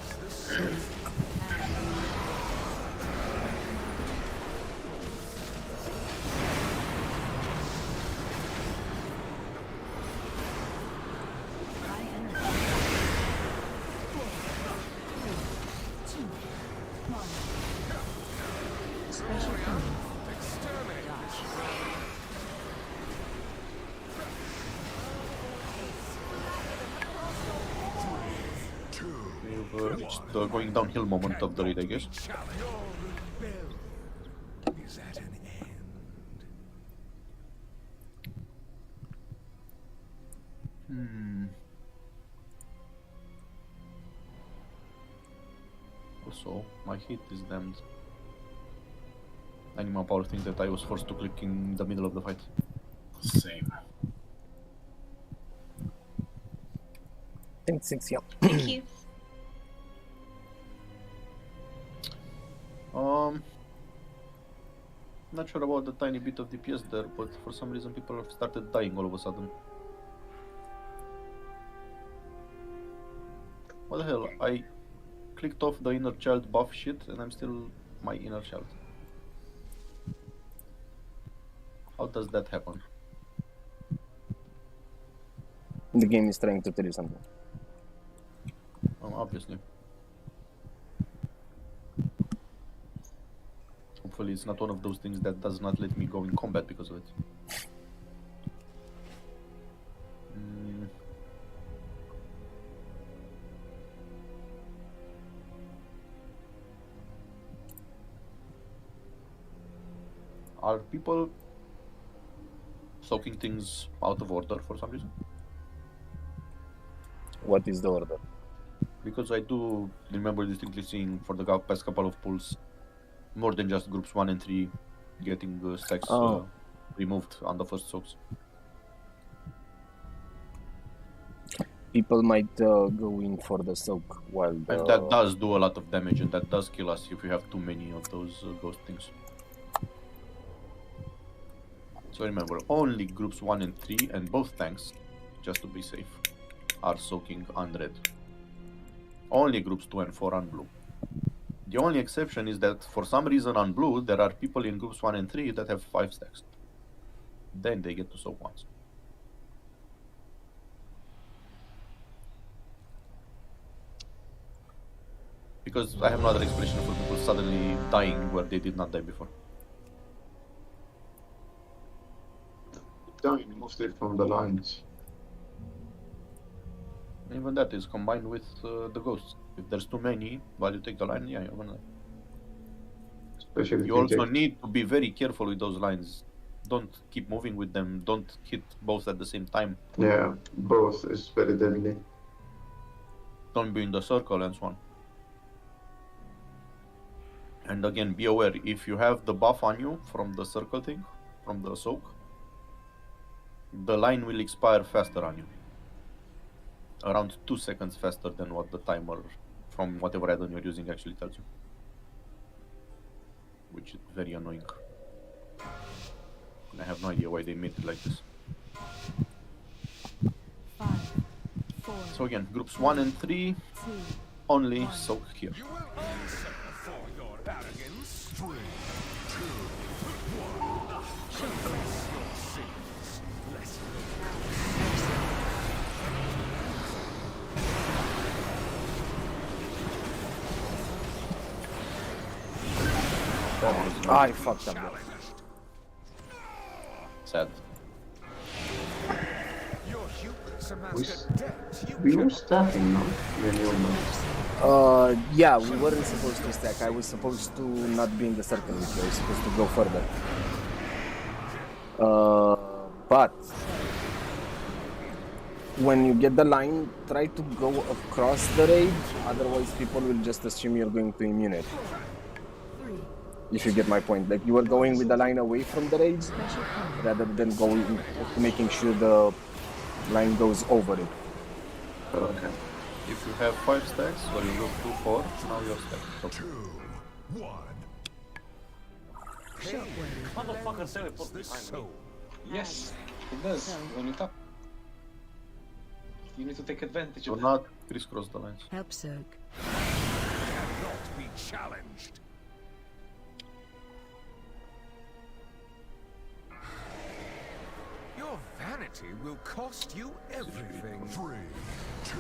Special power. We've reached the going downhill moment of the raid, I guess. Is at an end. Also, my hit is damned. Animal power thing that I was forced to click in the middle of the fight. Same. Think 6, yeah. Thank you. Not sure about the tiny bit of DPS there, but for some reason people have started dying all of a sudden. What the hell? I clicked off the inner child buff shit and I'm still my inner child. How does that happen? The game is trying to tell you something. Obviously. thankfully it's not one of those things that does not let me go in combat because of it. Are people soaking things out of order for some reason? What is the order? Because I do remember distinctly seeing for the past couple of pulls more than just groups 1 and 3 getting stacks removed on the first soaks. People might go in for the soak while the... And that does do a lot of damage, and that does kill us if you have too many of those ghost things. So remember, only groups 1 and 3 and both tanks, just to be safe, are soaking on red. Only groups 2 and 4 on blue. The only exception is that for some reason on blue, there are people in groups 1 and 3 that have 5 stacks. Then they get to soak once. Because I have no other explanation for people suddenly dying where they did not die before. Dying mostly from the lines. Even that is combined with the ghosts. If there's too many, while you take the line, yeah, you're gonna die. Especially You also need to be very careful with those lines. Don't keep moving with them. Don't hit both at the same time. Yeah, both is very deadly. Don't be in the circle and so on. And again, be aware, if you have the buff on you from the circle thing, from the soak, the line will expire faster on you. Around 2 seconds faster than what the timer from whatever add-on you're using actually tells you. Which is very annoying. And I have no idea why they made it like this. 5, 4, So again, groups 1 and 3 2, only soak here. You will answer for your arrogance. 3, 2, 1. Confess your sins, lest I fucked up. Sad. your hubris amassed a debt you We were cannot stacking, no? When you were Yeah, we weren't supposed to stack. I was supposed to not be in the circle with you. I was supposed to go further. But when you get the line, try to go across the raid. Otherwise, people will just assume you're going to immune it. 3, If you get my point, like you were going with the line away from the raid special comment. rather than going making sure the line goes over it. Okay. If you have 5 stacks, or you go 2, 4, now you're stacked. So, 2, 1. Motherfucker teleport behind me. Yes, it does. When you tap, you need to take advantage do of that. not crisscross the lines. Help soak. cannot be challenged. Your vanity will cost you everything. 3, 2,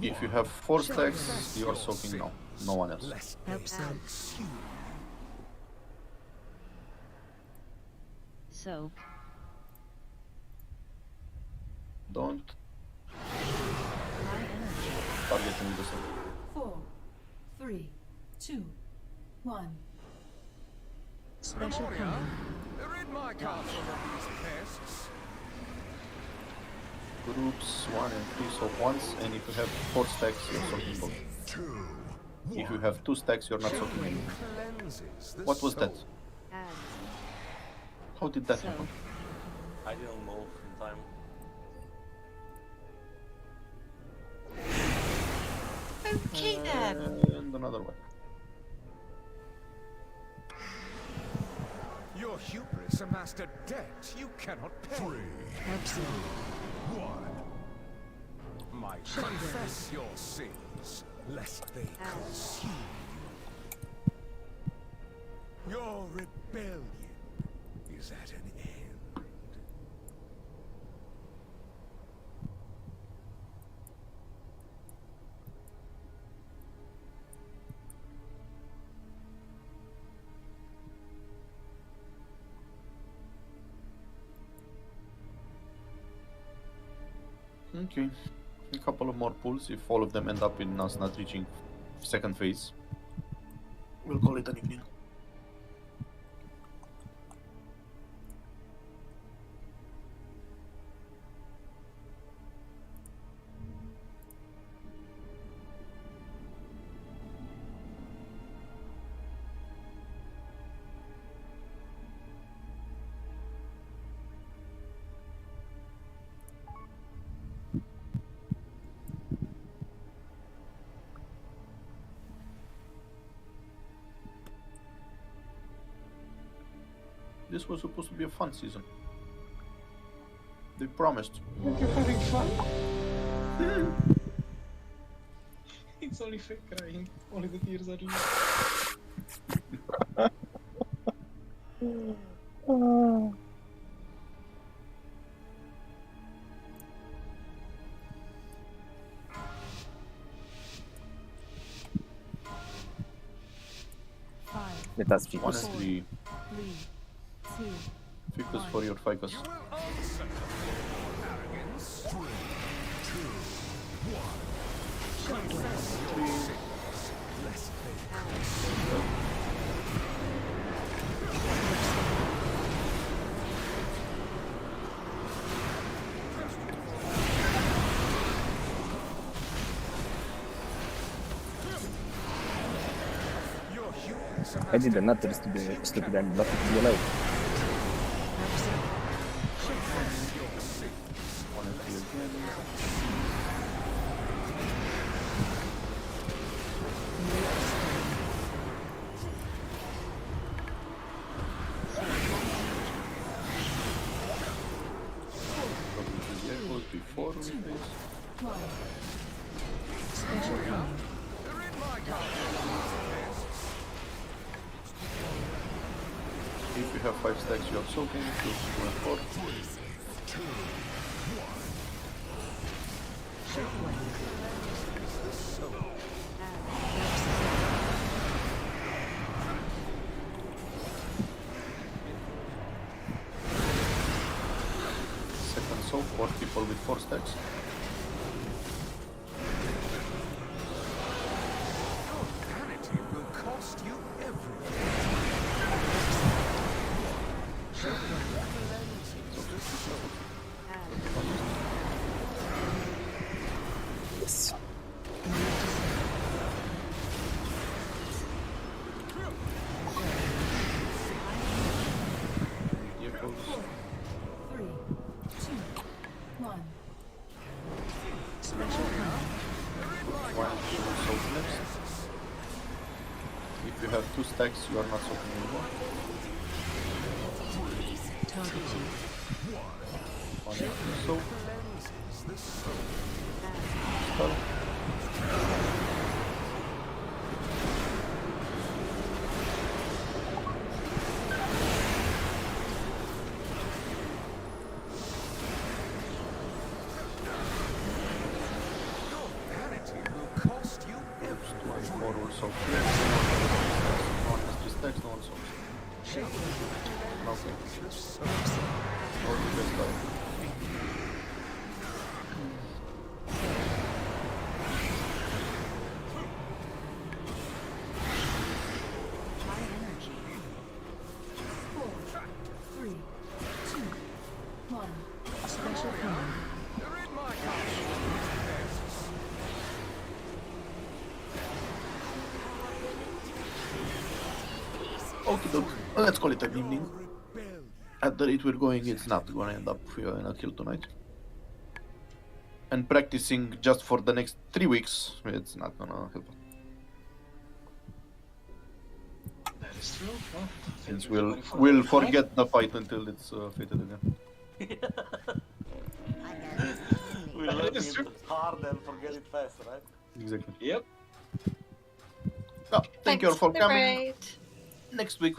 If you have 4 stacks, you're soaking now. No one else. Lest Help they soak. consume. Soak. Don't High energy. target me the soak. 4, 3, 2, 1. Special Memoria, comment. rid my castle of these pests. Groups 1 and 3 soak once, and if you have 4 stacks, you're soaking both. 2, If you have 2 stacks, you're not soaking anything. Cleanses the What was that? soul. How did that happen? I didn't move in time. Okay then. And another one. Your hubris amassed a debt you cannot pay. 3, Help soak. 1. Might confess your sins, lest they consume you. Your rebellion is at an end. Okay. A couple of more pulls. If all of them end up in us not reaching second phase, we'll call it an evening. This was supposed to be a fun season. They promised. You're having fun? It's only fake crying. Only the tears are real. Let us focus. Honestly, focus for your ficus. I did not rest to be stupid and lucky to be alive. Before we face. Special call. If you have 5 stacks, you have soaking, 2 and 4. Second soak, 4 people with 4 stacks. Yes. If you have 2 stacks, you are not soaking anymore. One soak. Spell. So here, no one has 3 stacks, no one soaks. Okay. Or you just die. Okay, doke. Let's call it an evening. At the rate we're going, it's not gonna end up in a kill tonight. And practicing just for the next 3 weeks, it's not gonna help. That is true. Well, Since we'll forget the fight until it's fated again. We learn it hard and forget it fast, right? Exactly. Yep. Oh, thank you all for coming. Next week